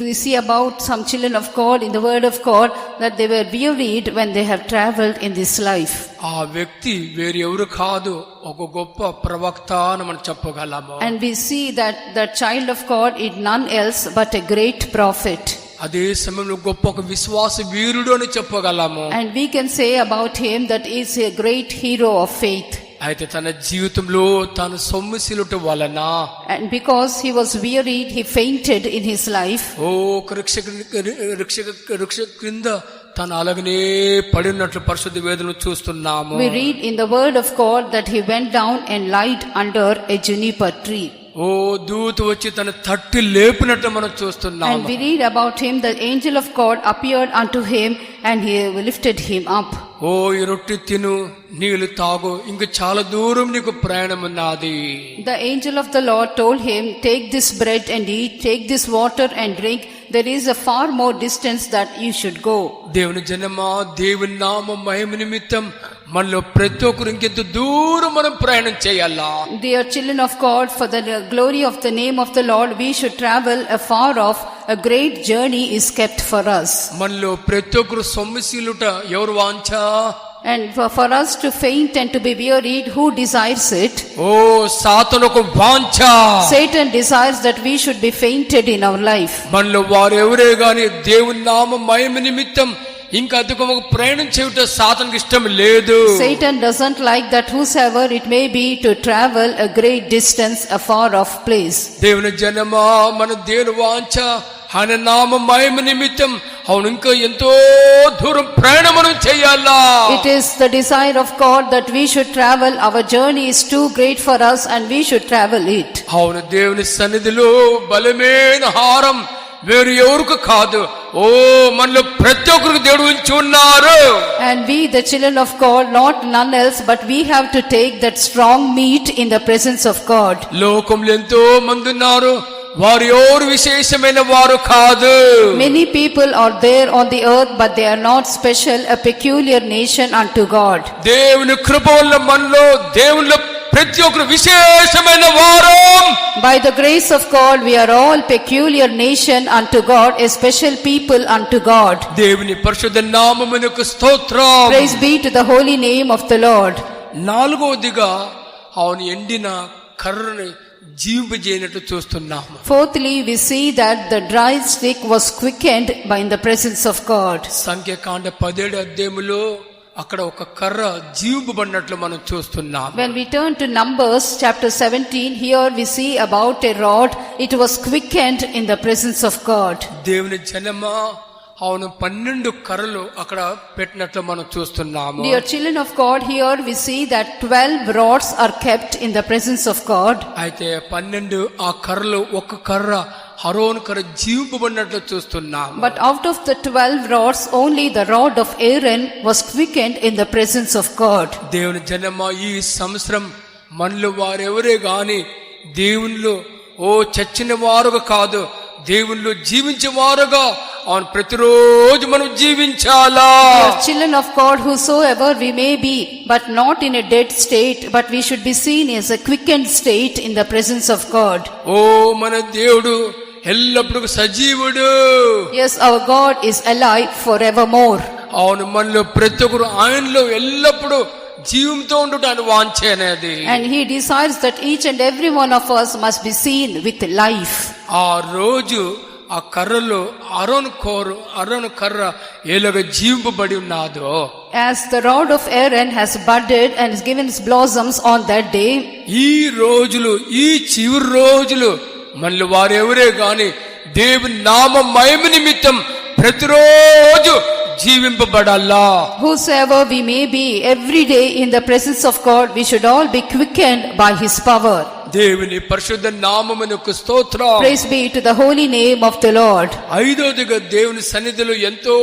We see about some children of God in the word of God that they were wearied when they have traveled in this life. ఆ వ్యక్తి వేరు ఎవరు కాదు, ఒక గొప్ప ప్రవక్త అని మనం చెప్పగలము. And we see that the child of God is none else but a great prophet. అదే సమయంలో గొప్ప ఒక విశ్వాస వీరుడు అని చెప్పగలము. And we can say about him that he is a great hero of faith. అయితే తన జీవితంలో తాను సొమ్మసిలుట వలన And because he was wearied, he fainted in his life. వృక్ష క్రింద తను అలాగనే పడినట్లు పరిశుద్ధ వేదనలు చూస్తున్నాము. We read in the word of God that he went down and lied under a juniper tree. దూత వచ్చి తన తట్టి లేపినట్టు మనం చూస్తున్నాము. And we read about him, the angel of God appeared unto him and he lifted him up. ఈ రొట్టె తిను, నీళ్లు తాగు, ఇంక చాలా దూరం నీకు ప్రయాణం ఉన్నది. The angel of the Lord told him, take this bread and eat, take this water and drink, there is a far more distance that you should go. దేవుని జనమా, దేవుని నామ మహిమ నిమిత్తం మనలో ప్రతి ఒక్కరు ఇంకెంత దూరం మనం ప్రయాణం చేయాలా. Dear children of God, for the glory of the name of the Lord, we should travel afar off. A great journey is kept for us. మనలో ప్రతి ఒక్కరు సొమ్మసిలుట ఎవరు వాంఛ? And for us to faint and to be wearied, who desires it? సాతాను ఒక వాంఛ. Satan desires that we should be fainted in our life. మనలో వారు ఎవరే గాని దేవుని నామ మహిమ నిమిత్తం ఇంకా అధికముగా ప్రయాణం చేయుట సాతానుకి ఇష్టం లేదు. Satan doesn't like that whosoever it may be to travel a great distance, a far off place. దేవుని జనమా, మన దేవుని వాంఛ ఆయన నామ మహిమ నిమిత్తం అవును ఇంకా ఎంతో దూరం ప్రయాణం చేయాలా. It is the desire of God that we should travel. Our journey is too great for us and we should travel it. అవును దేవుని సన్నిధిలో బలమైన హారం వేరు ఎవరికి కాదు. ఓ మనలో ప్రతి ఒక్కరికి దేవుడు ఉంచి ఉన్నారు. And we the children of God, not none else, but we have to take that strong meat in the presence of God. లోకంలో ఎంతో మంది ఉన్నారు, వారు ఎవరు విశేషమైన వారు కాదు. Many people are there on the earth, but they are not special, a peculiar nation unto God. దేవుని కృప వల్ల మనలో దేవునిలో ప్రతి ఒక్కరు విశేషమైన వారు. By the grace of God, we are all peculiar nation unto God, a special people unto God. దేవుని పరిశుద్ధ నామమునకు స్తోత్రం. Praise be to the holy name of the Lord. నాలుగవదిగా అవును ఎండిన కర్రని జీవింపజేయనట్లు చూస్తున్నాము. Fourthly, we see that the dry stick was quickened by in the presence of God. సంఖ్యాకాండ 17 అధ్యాయములో అక్కడ ఒక కర్ర జీవింపబడినట్లు మనం చూస్తున్నాం. When we turn to Numbers chapter 17, here we see about a rod. It was quickened in the presence of God. దేవుని జనమా, అవును 12 కర్రలు అక్కడ పెట్టినట్లు మనం చూస్తున్నాము. Dear children of God, here we see that 12 rods are kept in the presence of God. అయితే 12 ఆ కర్రలు ఒక కర్ర అహరోను కర్ర జీవింపబడినట్లు చూస్తున్నాము. But out of the 12 rods, only the rod of Aaron was quickened in the presence of God. దేవుని జనమా, ఈ సంవత్సరం మనలో వారెవరే గాని దేవునిలో ఓ చచ్చిన వారుగా కాదు, దేవునిలో జీవించే వారుగా అవును ప్రతిరోజు మనం జీవించాలా. Children of God, whosoever we may be, but not in a dead state, but we should be seen as a quickened state in the presence of God. ఓ మన దేవుడు ఎల్లప్పుడూ సజీవుడు. Yes, our God is alive forevermore. అవును మనలో ప్రతి ఒక్కరు ఆయనలో ఎల్లప్పుడూ జీవంతో ఉండుట ఆయన వాంఛ అనేది. And he desires that each and every one of us must be seen with life. ఆ రోజు ఆ కర్రలో అరోను కర్ర ఎలాగ జీవింపబడి ఉన్నాదో, As the rod of Aaron has budded and has given its blossoms on that day, ఈ రోజులు ఈ చివరి రోజులు మనలో వారెవరే గాని దేవుని నామ మహిమ నిమిత్తం ప్రతిరోజు జీవింపబడాలా. whosoever we may be, every day in the presence of God, we should all be quickened by his power. దేవుని పరిశుద్ధ నామమునకు స్తోత్రం. Praise be to the holy name of the Lord. ఐదోదిగా దేవుని సన్నిధిలో ఎంతో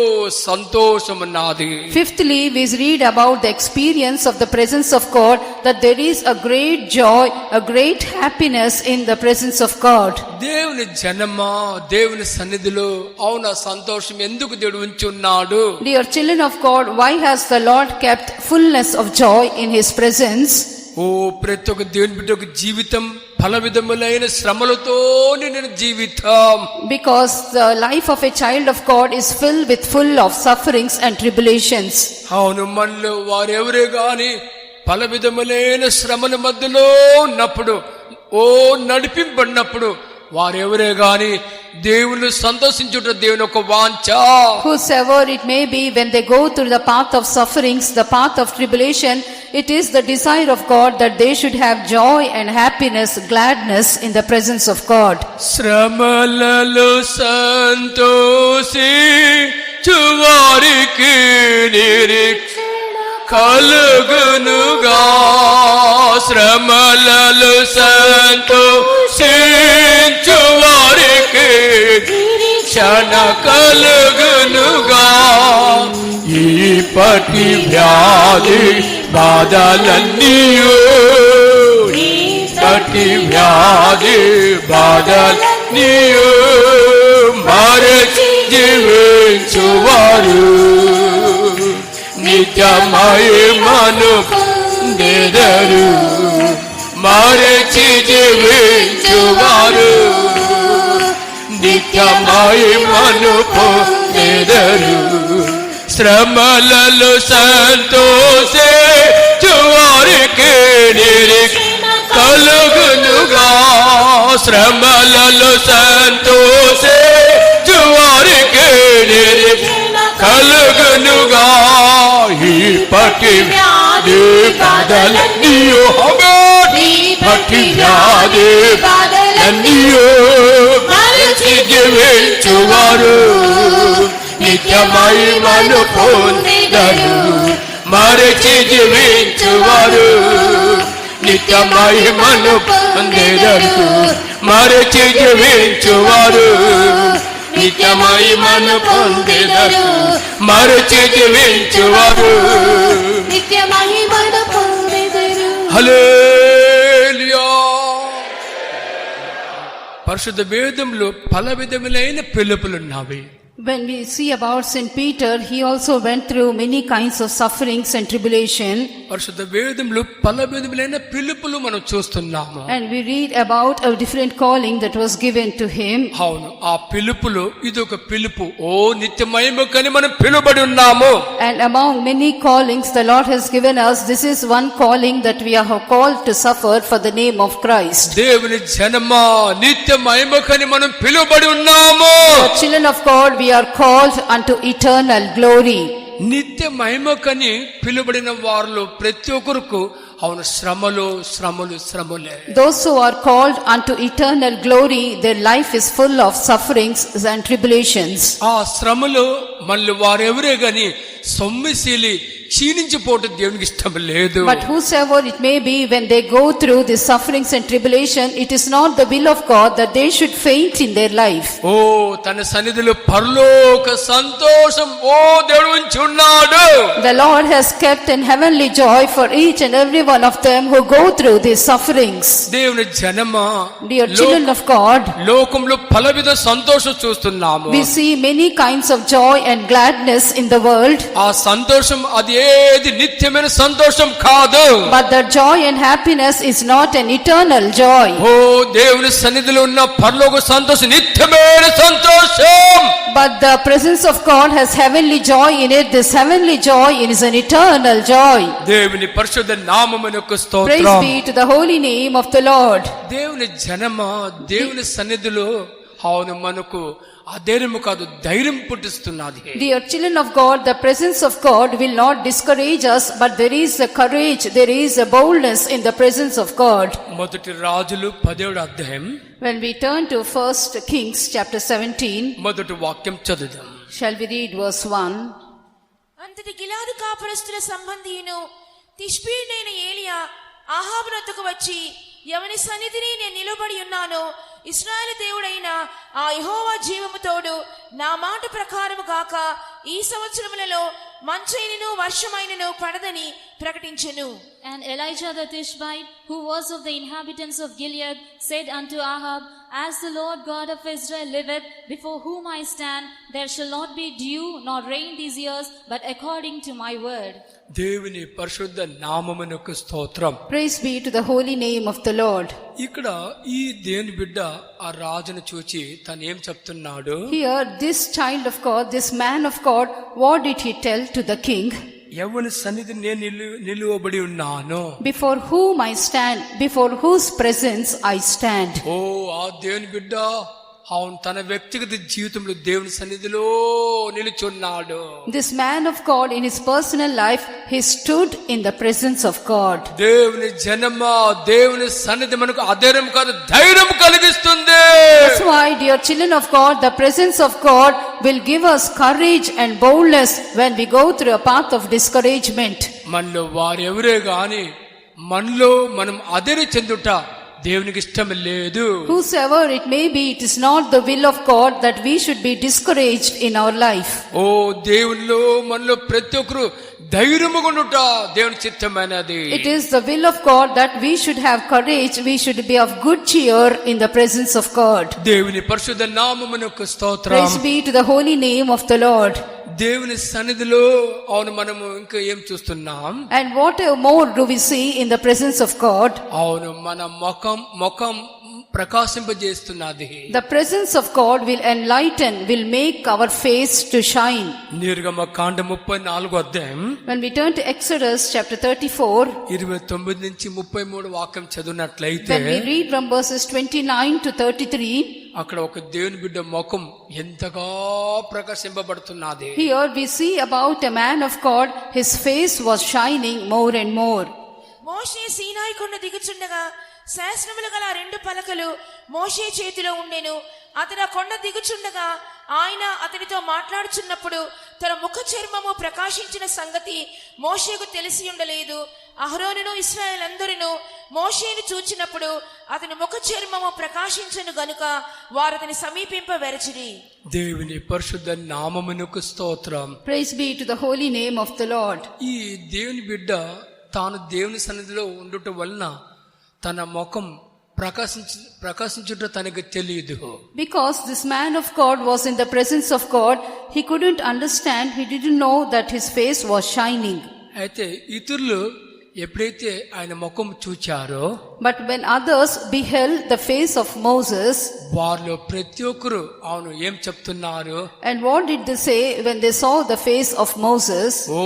సంతోషం ఉన్నది. Fifthly, we read about the experience of the presence of God, that there is a great joy, a great happiness in the presence of God. దేవుని జనమా, దేవుని సన్నిధిలో అవునా సంతోషం ఎందుకు దేవుడు ఉంచి ఉన్నాడు? Dear children of God, why has the Lord kept fullness of joy in his presence? ఓ ప్రతి ఒక్క దేవుని బిడ్డ ఒక జీవితం పల విధములైన శ్రమలతో నిండిన జీవితం. Because the life of a child of God is filled with full of sufferings and tribulations. అవును మనలో వారెవరే గాని పల విధములైన శ్రమల మధ్యలో ఉన్నప్పుడు ఓ నడిపింపబడినప్పుడు వారెవరే గాని దేవుని సంతోషించుట దేవుని ఒక వాంఛ. Whosoever it may be, when they go through the path of sufferings, the path of tribulation, it is the desire of God that they should have joy and happiness, gladness in the presence of God. శ్రమలలో సంతోషించు వారికి నిరీక్షణ కలుగునుగా. శ్రమలలో సంతోషించు వారికి నిరీక్షణ కలుగునుగా. ఈ పటి వ్యాధి బాధలన్నీయు పటి వ్యాధి బాధలన్నీయు మరచి జీవించువారు నిత్యమహిమను పొందెదరు. మరచి జీవించువారు నిత్యమహిమను పొందెదరు. శ్రమలలో సంతోషించు వారికి నిరీక్షణ కలుగునుగా. శ్రమలలో సంతోషించు వారికి నిరీక్షణ కలుగును పట్టి వ్యాధి బాధలన్నీయో నీ పట్టి వ్యాధి బాధలన్నీయో మరచి జీవించువారు నిత్య మహిమను పొందెదరు మరచి జీవించువారు నిత్య మహిమను పొందెదరు మరచి జీవించువారు నిత్య మహిమను పొందెదరు మరచి జీవించువారు నిత్య మహిమను పొందెదరు. హల్లెలూయా. పరిశుద్ధ వేదంలో పల విధములైన పిలుపులున్నవి. When we see about Saint Peter, he also went through many kinds of sufferings and tribulation. పరిశుద్ధ వేదంలో పల విధములైన పిలుపులు మనం చూస్తున్నాము. And we read about a different calling that was given to him. అవును, ఆ పిలుపులో ఇదొక పిలుపు. ఓ నిత్య మహిమకని మనం పిలువబడి ఉన్నాము. And among many callings the Lord has given us, this is one calling that we are called to suffer for the name of Christ. దేవుని జనమా నిత్య మహిమకని మనం పిలువబడి ఉన్నాము. The children of God, we are called unto eternal glory. నిత్య మహిమకని పిలువబడిన వారిలో ప్రతి ఒక్కరికి అవును శ్రమలు శ్రమలు శ్రమలే. Those who are called unto eternal glory, their life is full of sufferings and tribulations. ఆ శ్రమలు మళ్ళీ వారెవరే గాని సొమ్మిశీలి క్షీణించిపోవటం దేవునికి ఇష్టం లేదు. But whosoever it may be, when they go through the sufferings and tribulation, it is not the will of God that they should faint in their life. ఓ తన సన్నిధిలో పరలోక సంతోషం ఓ దేవుడు ఉంచి ఉన్నాడు. The Lord has kept in heavenly joy for each and every one of them who go through these sufferings. దేవుని జనమా, Dear children of God, లోకంలో పలవిధ సంతోషం చూస్తున్నాము. we see many kinds of joy and gladness in the world. ఆ సంతోషం అది ఏది నిత్యమైన సంతోషం కాదు. But the joy and happiness is not an eternal joy. ఓ దేవుని సన్నిధిలో ఉన్న పరలోక సంతోషం నిత్యమైన సంతోషం. But the presence of God has heavenly joy in it. This heavenly joy is an eternal joy. దేవుని పరిశుద్ధ నామమునకు Praise స్తోత్రం. be to the holy name of the Lord. దేవుని జనమా, దేవుని సన్నిధిలో అవును మనకు అధైర్యము కాదు ధైర్యం పుట్టిస్తున్నది. Dear children of God, the presence of God will not discourage us, but there is a courage, there is a boldness in the presence of God. మొదటి రాజులు 10వ అధ్యాయం When we turn to 1 Kings chapter 17, మొదటి వాక్యం చదువుదాం. shall we read verse 1? అంతటి గిలాదు కాపురస్తుల సంబంధియును తిష్బీయుడైన ఏలియా ఆహాబు వద్దకు వచ్చి, ఎవని సన్నిధిని నేను నిలబడి ఉన్నానో ఇశ్రాయేలు దేవుడైన ఆ యెహోవా జీవము తోడు నా మాట ప్రకారము కాక ఈ సంవత్సరములలో మంచైనను వర్షమైనను పడదని ప్రకటించెను. And Elijah the Tishbite, who was of the inhabitants of Gilead, said unto Ahab, As the Lord God of Israel liveth, before whom I stand, there shall not be dew nor rain these years, but according to my word. దేవుని పరిశుద్ధ నామమునకు స్తోత్రం. Praise be to the holy name of the Lord. ఇక్కడ ఈ దేవుని బిడ్డ ఆ రాజును చూచి తను ఏం చెప్తున్నాడు? Here, this child of God, this man of God, what did he tell to the king? ఎవని సన్నిధి నేను నిలువబడి ఉన్నాను, Before whom I stand, before whose presence I stand. ఓ ఆ దేవుని బిడ్డ అవును తన వ్యక్తిగత జీవితంలో దేవుని సన్నిధిలో నిలుచున్నాడు. This man of God, in his personal life, he stood in the presence of God. దేవుని జనమా, దేవుని సన్నిధి మనకు అధైర్యం కాదు ధైర్యం కలిగిస్తుంది. That's why, dear children of God, the presence of God will give us courage and boldness when we go through a path of discouragement. మనలో వారెవరే గాని మనలో మనం అధైర్య చెందుట దేవునికి ఇష్టం లేదు. Whosoever it may be, it is not the will of God that we should be discouraged in our life. ఓ దేవునిలో మనలో ప్రతి ఒక్కరు ధైర్యముగా ఉండుట దేవుని చిత్తమైనది. It is the will of God that we should have courage, we should be of good cheer in the presence of God. దేవుని పరిశుద్ధ నామమునకు స్తోత్రం. Praise be to the holy name of the Lord. దేవుని సన్నిధిలో అవును మనము ఇంకా ఏం చూస్తున్నాం? And what more do we see in the presence of God? అవును మన ముఖం ప్రకాశింపజేస్తున్నది. The presence of God will enlighten, will make our face to shine. నిర్గమకాండ 34వ అధ్యాయం When we turn to Exodus chapter 34, 29 నుంచి 33 వాక్యం చదివినట్లయితే when we read from verses 29 to 33, అక్కడ ఒక దేవుని బిడ్డ ముఖం ఎంతగా ప్రకాశింపబడుతున్నది. Here we see about a man of God, his face was shining more and more. మోషే సీనాయి కొండ దిగుచుండగా శాసనములు గల 2 పలకలు మోషే చేతిలో ఉండెను. అతడు ఆ కొండ దిగుచుండగా ఆయన అతనితో మాట్లాడుచున్నప్పుడు తన ముఖ చర్మము ప్రకాశించిన సంగతి మోషేకు తెలిసి ఉండలేదు. అహరోనును ఇశ్రాయేలందరూ మోషేను చూచినప్పుడు అతని ముఖ చర్మము ప్రకాశించను గనుక వారు అతని సమీపింప వెరచిరి. దేవుని పరిశుద్ధ నామమునకు స్తోత్రం. Praise be to the holy name of the Lord. ఈ దేవుని బిడ్డ తాను దేవుని సన్నిధిలో ఉండుట వలన తన ముఖం ప్రకాశించుట తనకు తెలియదు. Because this man of God was in the presence of God, he couldn't understand, he didn't know that his face was shining. అయితే ఇతరులు ఎప్పుడైతే ఆయన ముఖం చూచారో, But when others beheld the face of Moses, వారిలో ప్రతి ఒక్కరు అవును ఏం చెప్తున్నారు? and what did they say when they saw the face of Moses? ఓ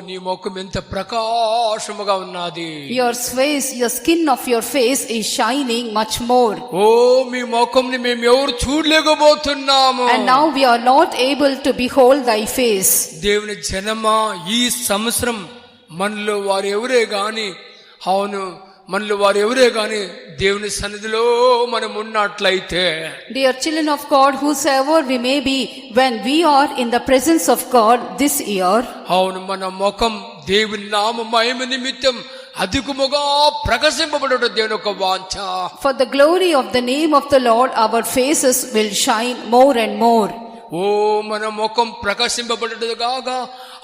నీ ముఖం ఎంత ప్రకాశముగా ఉన్నది. Your face, your skin of your face is shining much more. ఓ మీ ముఖంని మేము ఎవరు చూడలేకపోతున్నాము. And now we are not able to behold thy face. దేవుని జనమా, ఈ సంవత్సరం మనలో వారు ఎవరే గాని అవును మనలో వారు ఎవరే గాని దేవుని సన్నిధిలో మనం ఉన్నట్లయితే, Dear children of God, whosoever we may be, when we are in the presence of God this year, అవును మన ముఖం దేవుని నామ మహిమ నిమిత్తం అధికముగా ప్రకాశింపబడుట దేవుని యొక్క వాంఛ. for the glory of the name of the Lord, our faces will shine more and more. ఓ మన ముఖం ప్రకాశింపబడేది కాగా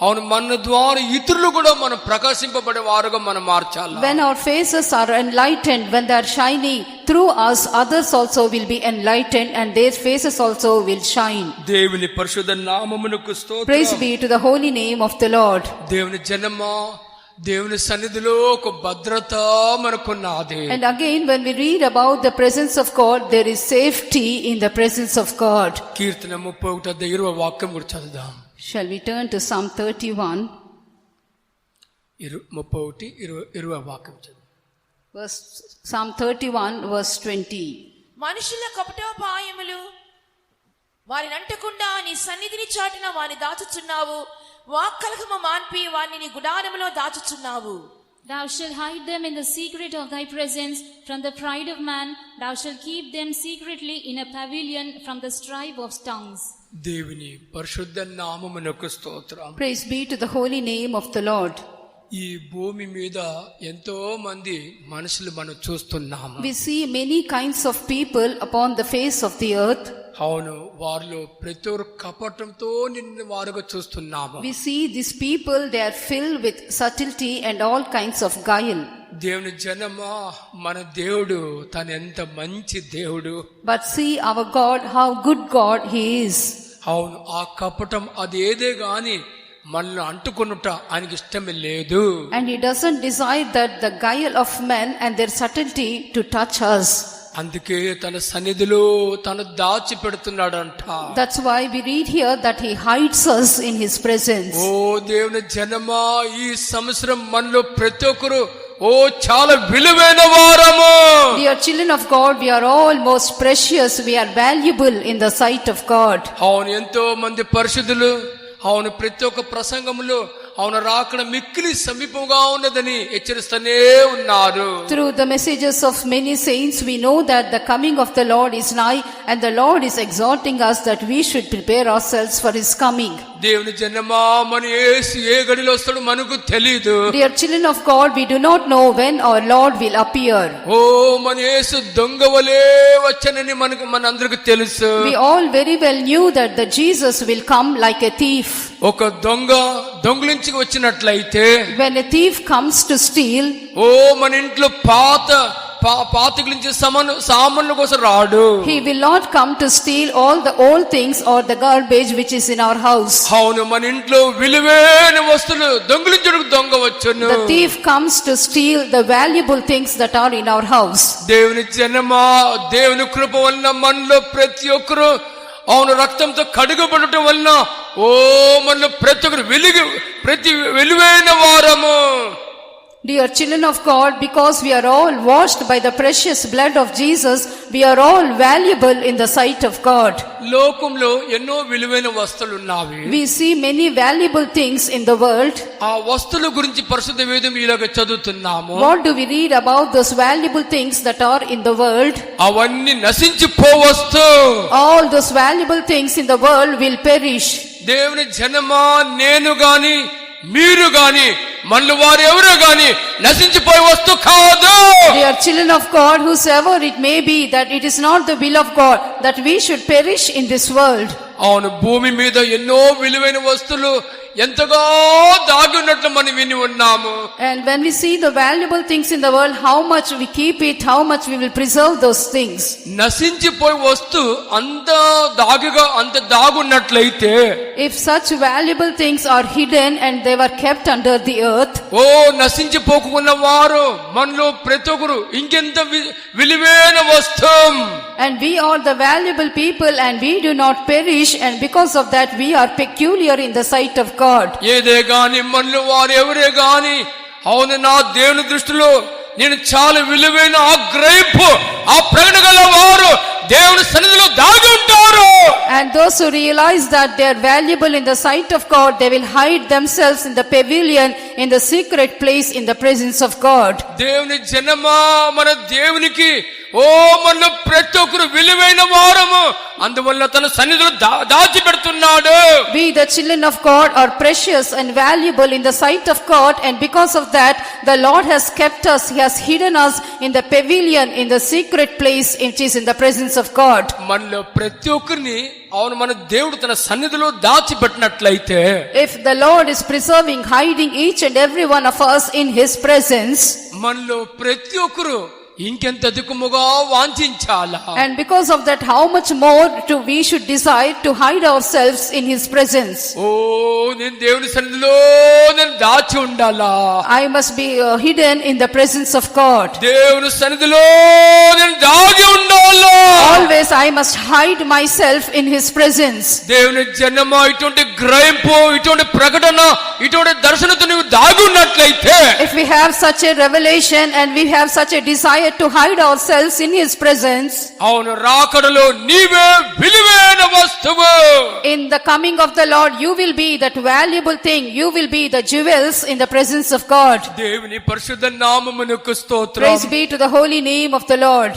అవును మన ద్వారా ఇతరులు కూడా మనం ప్రకాశింపబడే వారుగా మనం మార్చాలి. When our faces are enlightened, when they are shining through us, others also will be enlightened and their faces also will shine. దేవుని పరిశుద్ధ నామమునకు స్తోత్రం. Praise be to the holy name of the Lord. దేవుని జనమా, దేవుని సన్నిధిలో ఒక భద్రత మనకున్నది. And again, when we read about the presence of God, there is safety in the presence of God. కీర్తన 31:20 వాక్యం కూడా చదువుదాం. Shall we turn to Psalm 31? 31:20 వాక్యం చదువు. Psalm 31 verse 20. మనుషుల కపటోపాయములు వారిని అంటకుండా నీ సన్నిధిని చాటున వారిని దాచుచున్నావు. వాక్కలకము మాన్పి వారిని నీ గుడారములో దాచుచున్నావు. Thou shalt hide them in the secret of thy presence from the pride of man. Thou shalt keep them secretly in a pavilion from the strife of tongues. దేవుని పరిశుద్ధ నామమునకు స్తోత్రం. Praise be to the holy name of the Lord. ఈ భూమి మీద ఎంతో మంది మనుషులు మనం చూస్తున్నాము. We see many kinds of people upon the face of the earth. అవును, వారిలో ప్రతి ఒక్క కపటంతో నిన్ను వారుగా చూస్తున్నాము. We see these people, they are filled with subtlety and all kinds of guile. దేవుని జనమా, మన దేవుడు తను ఎంత మంచి దేవుడు. But see our God, how good God He is. అవును, ఆ కపటం అదేదే గాని మనల్ని అంటుకొనుట ఆయనకి ఇష్టమే లేదు. And He doesn't desire that the guile of men and their subtlety to touch us. అందుకే తన సన్నిధిలో తను దాచి పెడుతున్నాడంట. That's why we read here that He hides us in His presence. ఓ దేవుని జనమా, ఈ సంవత్సరం మనలో ప్రతి ఒక్కరు చాలా విలువైన వారము. Dear children of God, we are all most precious, we are valuable in the sight of God. అవును, ఎంతో మంది పరిశుద్ధులు అవును ప్రతి ఒక్క ప్రసంగంలో అవును రాకడ మిక్కిలి సమీపంగా ఉన్నదని హెచ్చరిస్తూనే ఉన్నారు. Through the messages of many saints, we know that the coming of the Lord is nigh, and the Lord is exhorting us that we should prepare ourselves for His coming. దేవుని జనమా, మన యేసు ఏ గడిలో వస్తాడో మనకు తెలియదు. Dear children of God, we do not know when our Lord will appear. ఓ మన యేసు దొంగవలే వచ్చనని మనందరికీ తెలుసు. We all very well knew that the Jesus will come like a thief. ఒక దొంగలించి వచ్చినట్లయితే, when a thief comes to steal, మన ఇంట్లో పాతికిలించే సామాన్ల కోసం రాడు. he will not come to steal all the old things or the garbage which is in our house. అవును, మన ఇంట్లో విలువైన వస్తువులు దొంగిలించుటకు దొంగ వచ్చును. The thief comes to steal the valuable things that are in our house. దేవుని జనమా, దేవుని కృప వలన మనలో ప్రతి ఒక్కరు అవును రక్తంతో కడుగబడటం వలన మనలో ప్రతి ఒక్కరు ప్రతి విలువైన వారము. Dear children of God, because we are all washed by the precious blood of Jesus, we are all valuable in the sight of God. లోకంలో ఎన్నో విలువైన వస్తువులు ఉన్నాయి. We see many valuable things in the world. ఆ వస్తువుల గురించి పరిశుద్ధ వేదం ఇలాగ చదువుతున్నాము. What do we read about those valuable things that are in the world? అవన్నీ నశించిపోవస్తు. All those valuable things in the world will perish. దేవుని జనమా, నేను గాని మీరు గాని మనలో వారు ఎవరో గాని నశించిపోయే వస్తు కాదు. Dear children of God, whosoever it may be, that it is not the will of God that we should perish in this world. అవును, భూమి మీద ఎన్నో విలువైన వస్తువులు ఎంతగా దాగి ఉన్నట్లు మనం విని ఉన్నాము. And when we see the valuable things in the world, how much we keep it, how much we will preserve those things. నశించిపోయే వస్తు అంత దాగున్నట్లయితే, If such valuable things are hidden and they were kept under the earth, ఓ నశించిపోకున్న వారు మనలో ప్రతి ఒక్కరు ఇంకెంత విలువైన వస్తువు. and we are the valuable people and we do not perish, and because of that we are peculiar in the sight of God. ఏదే గాని మనలో వారు ఎవరే గాని, అవును నా దేవుని దృష్టిలో నేను చాలా విలువైన ఆ గ్రహింపు, ఆ ప్రకటన గల వారు దేవుని సన్నిధిలో దాగి ఉంటారు. And those who realize that they are valuable in the sight of God, they will hide themselves in the pavilion, in the secret place, in the presence of God. దేవుని జనమా, మన దేవునికి ఓ మనలో ప్రతి ఒక్కరు విలువైన వారము, అందువల్ల తన సన్నిధిలో దాచిపెడుతున్నాడు. We the children of God are precious and valuable in the sight of God, and because of that the Lord has kept us, He has hidden us in the pavilion, in the secret place which is in the presence of God. మనలో ప్రతి ఒక్కరిని అవును మన దేవుడు తన సన్నిధిలో దాచిపెట్టినట్లయితే, If the Lord is preserving, hiding each and every one of us in His presence, మనలో ప్రతి ఒక్కరు ఇంకెంత అధికముగా వాంఛించాలా. and because of that how much more we should desire to hide ourselves in His presence. ఓ నేను దేవుని సన్నిధిలో నేను దాచి ఉండాలా. I must be hidden in the presence of God. దేవుని సన్నిధిలో నేను దాగి ఉండాలా. Always I must hide myself in His presence. దేవుని జనమా, ఇటువంటి గ్రహింపు, ఇటువంటి ప్రకటన, ఇటువంటి దర్శనతో నీవు దాగి ఉన్నట్లయితే, If we have such a revelation and we have such a desire to hide ourselves in His presence, అవును రాకడలో నీవే విలువైన వస్తువు. in the coming of the Lord you will be that valuable thing, you will be the jewels in the presence of God. దేవుని పరిశుద్ధ నామమునకు స్తోత్రం. Praise be to the holy name of the Lord.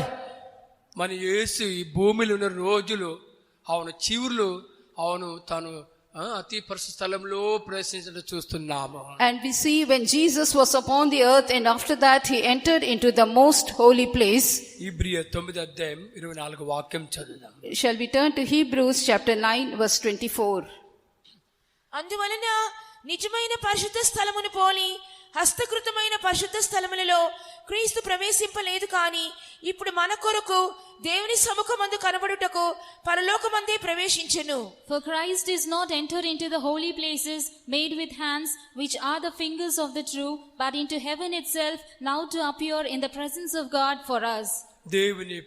మన యేసు ఈ భూమిలో ఉన్న రోజులు, అవును చివుర్లు, అవును తను అతి పరిశుద్ధ స్థలంలో ప్రవేశించడం చూస్తున్నాము. And we see when Jesus was upon the earth, and after that He entered into the most holy place. ఇబ్రియా 9:24 వాక్యం చదువుదాం. Shall we turn to Hebrews chapter 9 verse 24. అందువలన నిజమైన పరిశుద్ధ స్థలమును పోలి హస్తకృతమైన పరిశుద్ధ స్థలములలో క్రీస్తు ప్రవేశింపలేదు, కాని ఇప్పుడు మన కొరకు దేవుని సముఖమందు కనబడుటకు పరలోకమందే ప్రవేశించెను. For Christ is not entered into the holy places made with hands, which are the fingers of the true, but into heaven itself, now to appear in the presence of God for us. దేవుని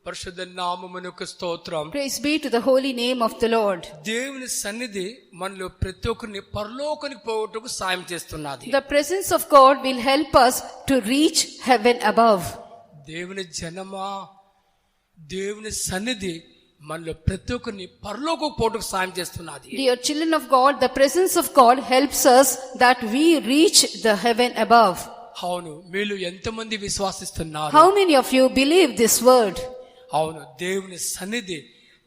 పరిశుద్ధ నామమునకు స్తోత్రం. Praise be to the holy name of the Lord. దేవుని సన్నిధి మనలో ప్రతి ఒక్కరిని పరలోకానికి పోవటకు సాయం చేస్తున్నది. The presence of God will help us to reach heaven above. దేవుని జనమా, దేవుని సన్నిధి మనలో ప్రతి ఒక్కరిని పరలోకకు పోవటకు సాయం చేస్తున్నది. Dear children of God, the presence of God helps us that we reach the heaven above. అవును, మీరు ఎంతమంది విశ్వాసిస్తున్నారు? How many of you believe this word? అవును, దేవుని సన్నిధి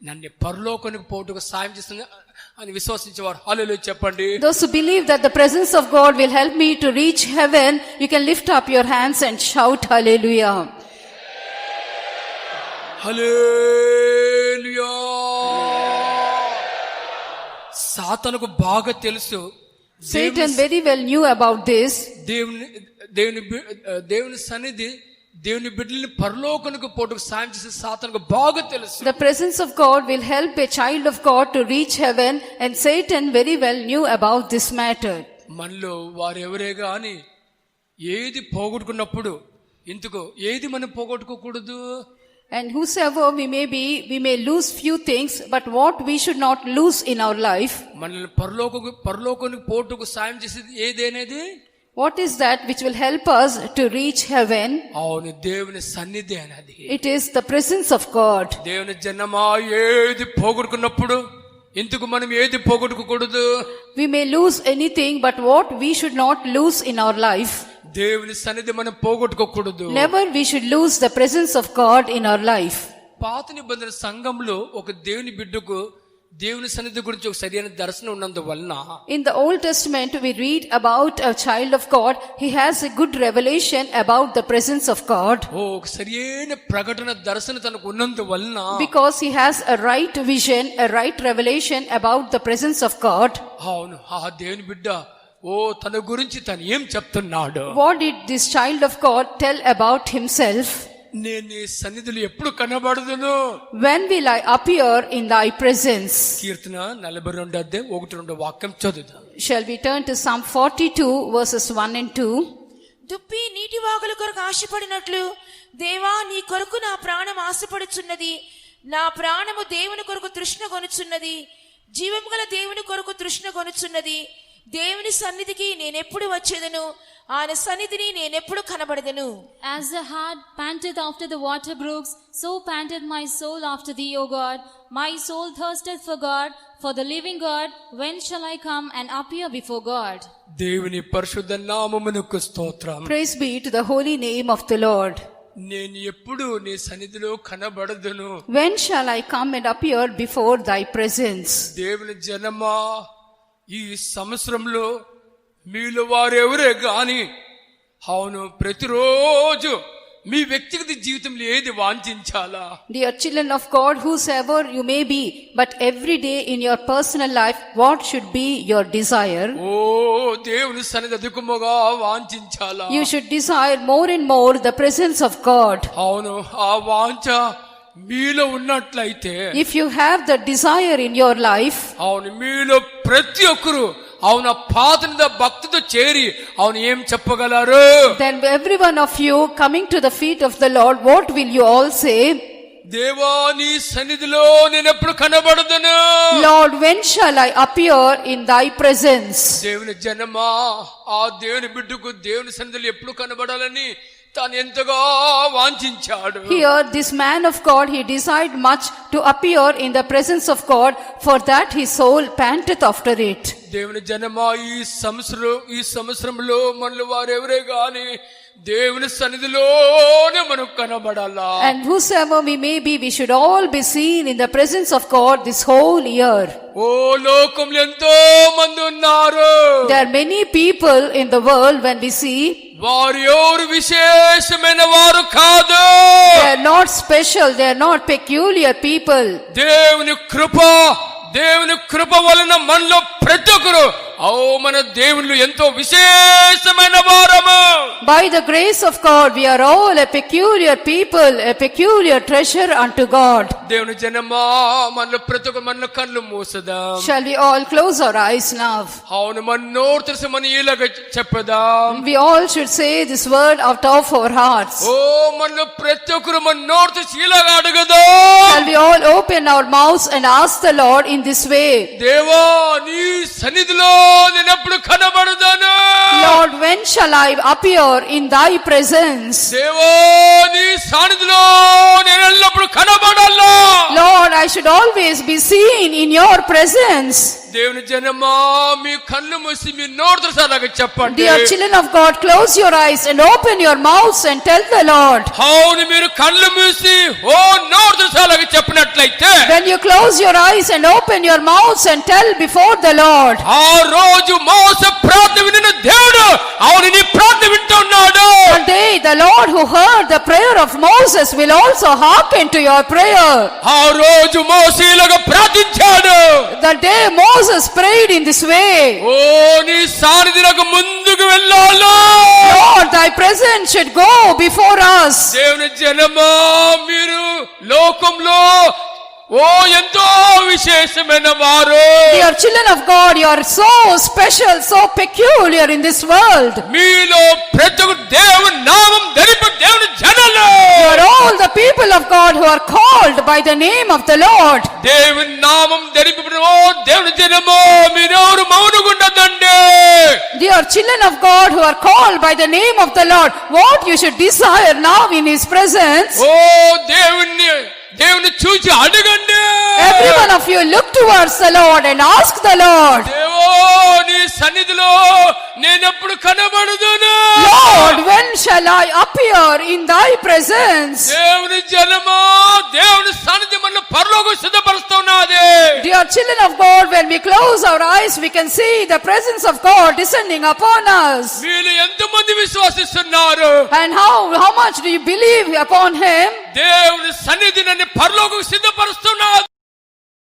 నన్ను పరలోకానికి పోవటకు సాయం చేస్తుంది అని విశ్వసించేవారు హల్లెలూయా చెప్పండి. Those who believe that the presence of God will help me to reach heaven, you can lift up your hands and shout hallelujah. హల్లెలూయా. సాతానుకు బాగా తెలుసు, Satan very well knew about this. దేవుని సన్నిధి దేవుని బిడ్డల్ని పరలోకానికి పోవటకు సాయం చేసే సాతానుకు బాగా తెలుసు. The presence of God will help a child of God to reach heaven, and Satan very well knew about this matter. మనలో వారెవరే గాని ఏది పోగొట్టుకున్నప్పుడు ఇందుకు ఏది మనం పోగొట్టుకోకూడదు. And whosoever we may be, we may lose few things, but what we should not lose in our life, మనల్ని పరలోకానికి పోవటకు సాయం చేసేది ఏదనేది What is that which will help us to reach heaven? అవును, దేవుని సన్నిధి అనేది. It is the presence of God. దేవుని జనమా, ఏది పోగొట్టుకున్నప్పుడు ఎందుకు మనం ఏది పోగొట్టుకోకూడదు? We may lose anything, but what we should not lose in our life. దేవుని సన్నిధి మనం పోగొట్టుకోకూడదు. Never we should lose the presence of God in our life. పాత నిబంధన సంఘంలో ఒక దేవుని బిడ్డకు దేవుని సన్నిధి గురించి ఒక సరైన దర్శనం ఉన్నందువలన, In the Old Testament, we read about a child of God. He has a good revelation about the presence of God. ఒక సరైన ప్రకటన దర్శనం తనకు ఉన్నందువలన, Because he has a right vision, a right revelation about the presence of God. అవును, ఆ దేవుని బిడ్డ తన గురించి తను ఏం చెప్తున్నాడు? What did this child of God tell about himself? నేను నీ సన్నిధిలో ఎప్పుడు కనబడదును? When will I appear in thy presence? కీర్తన 42:1-2 వాక్యం చదువుదాం. Shall we turn to Psalm 42 verses 1 and 2? దుప్పి నీటి వాగుల కొరకు ఆశపడినట్లు దేవా నీ కొరకు నా ప్రాణం ఆశపడుచున్నది. నా ప్రాణము దేవుని కొరకు తృష్ణ కొనుచున్నది. జీవము గల దేవుని కొరకు తృష్ణ కొనుచున్నది. దేవుని సన్నిధికి నేనెప్పుడు వచ్చేదను? ఆయన సన్నిధిని నేనెప్పుడు కనబడదను? As the hart panteth after the water brooks, so panteth my soul after thee, O God. My soul thirsteth for God, for the living God. When shall I come and appear before God? దేవుని పరిశుద్ధ నామమునకు స్తోత్రం. Praise be to the holy name of the Lord. నేను ఎప్పుడు నీ సన్నిధిలో కనబడదును? When shall I come and appear before thy presence? దేవుని జనమా, ఈ సంవత్సరంలో మీలో వారెవరే గాని అవును ప్రతిరోజు మీ వ్యక్తిగత జీవితంలో ఏది వాంఛించాలా? Dear children of God, whosoever you may be, but every day in your personal life, what should be your desire? దేవుని సన్నిధి అధికముగా వాంఛించాలా? You should desire more and more the presence of God. అవును, ఆ వాంఛ మీలో ఉన్నట్లయితే, If you have the desire in your life, అవును మీలో ప్రతి ఒక్కరు అవును పాతనిద భక్తితో చేరి అవును ఏం చెప్పగలరు? then every one of you coming to the feet of the Lord, what will you all say? దేవా నీ సన్నిధిలో నేను ఎప్పుడు కనబడదును? Lord, when shall I appear in thy presence? దేవుని జనమా, ఆ దేవుని బిడ్డకు దేవుని సన్నిధిలో ఎప్పుడు కనబడాలని తాను ఎంతగా వాంఛించాడు. Here this man of God, he desired much to appear in the presence of God, for that his soul panteth after it. దేవుని జనమా, ఈ సంవత్సరంలో మనలో వారెవరే గాని దేవుని సన్నిధిలోనే మనం కనబడాలా? And whosoever we may be, we should all be seen in the presence of God this whole year. లోకంలో ఎంతో మంది ఉన్నారు. There are many people in the world. When we see, వారు ఎవరు విశేషమైన వారు కాదు. they are not special, they are not peculiar people. దేవుని కృప వలన మనలో ప్రతి ఒక్కరు మన దేవుళ్ళు ఎంతో విశేషమైన వారము. By the grace of God, we are all a peculiar people, a peculiar treasure unto God. దేవుని జనమా, మనలో ప్రతి ఒక్క మన కళ్ళు మూసదాం. Shall we all close our eyes now? అవును, మన నోరు తెరిచి మనం ఇలాగ చెప్పదాం. We all should say this word out of our hearts. మనలో ప్రతి ఒక్కరు మన నోరు తెరిచి ఇలాగ అడగదా. Shall we all open our mouths and ask the Lord in this way? దేవా నీ సన్నిధిలో నేను ఎప్పుడు కనబడతాను? Lord, when shall I appear in thy presence? దేవా నీ సన్నిధిలో నేను ఎల్లప్పుడూ కనబడాలా? Lord, I should always be seen in your presence. దేవుని జనమా, మీ కళ్ళు మూసి మీ నోరు తెరిచి అలాగ చెప్పండి. Dear children of God, close your eyes and open your mouths and tell the Lord. అవును, మీరు కళ్ళు మూసి నోరు తెరిచి అలాగ చెప్పినట్లయితే, When you close your eyes and open your mouths and tell before the Lord, ఆ రోజు మోసే ప్రార్థన వినిన దేవుడు అవును నీ ప్రార్థన వింటున్నాడు. one day the Lord who heard the prayer of Moses will also hearken to your prayer. ఆ రోజు మోసే ఇలాగ ప్రార్థించాడు. The day Moses prayed in this way, నీ సాన్నిధిలోకి ముందుకు వెళ్ళాలి. Lord, thy presence should go before us. దేవుని జనమా, మీరు లోకంలో ఎంతో విశేషమైన వారు. Dear children of God, you are so special, so peculiar in this world. మీలో ప్రతి ఒక్క దేవుని నామం ధరించిన దేవుని జనాలు. You are all the people of God who are called by the name of the Lord. దేవుని నామం ధరించిన దేవుని జనమో, మీరెవరు మౌనంగా ఉండదండి. Dear you are children of God who are called by the name of the Lord, what you should desire now in His presence. ఓ దేవుని చూచి అడగండి. Every one of you look towards the Lord and ask the Lord, దేవో నీ సన్నిధిలో నేనెప్పుడు కనబడుదును? Lord, when shall I appear in thy presence? దేవుని జనమా, దేవుని సన్నిధి మన పరలోకం సిద్ధపరుస్తున్నది. Dear children of God, when we close our eyes, we can see the presence of God descending upon us. మీరు ఎంతమంది విశ్వాసిస్తున్నారు? And how much do you believe upon Him? దేవుని సన్నిధి నన్ను పరలోకం సిద్ధపరుస్తున్నది.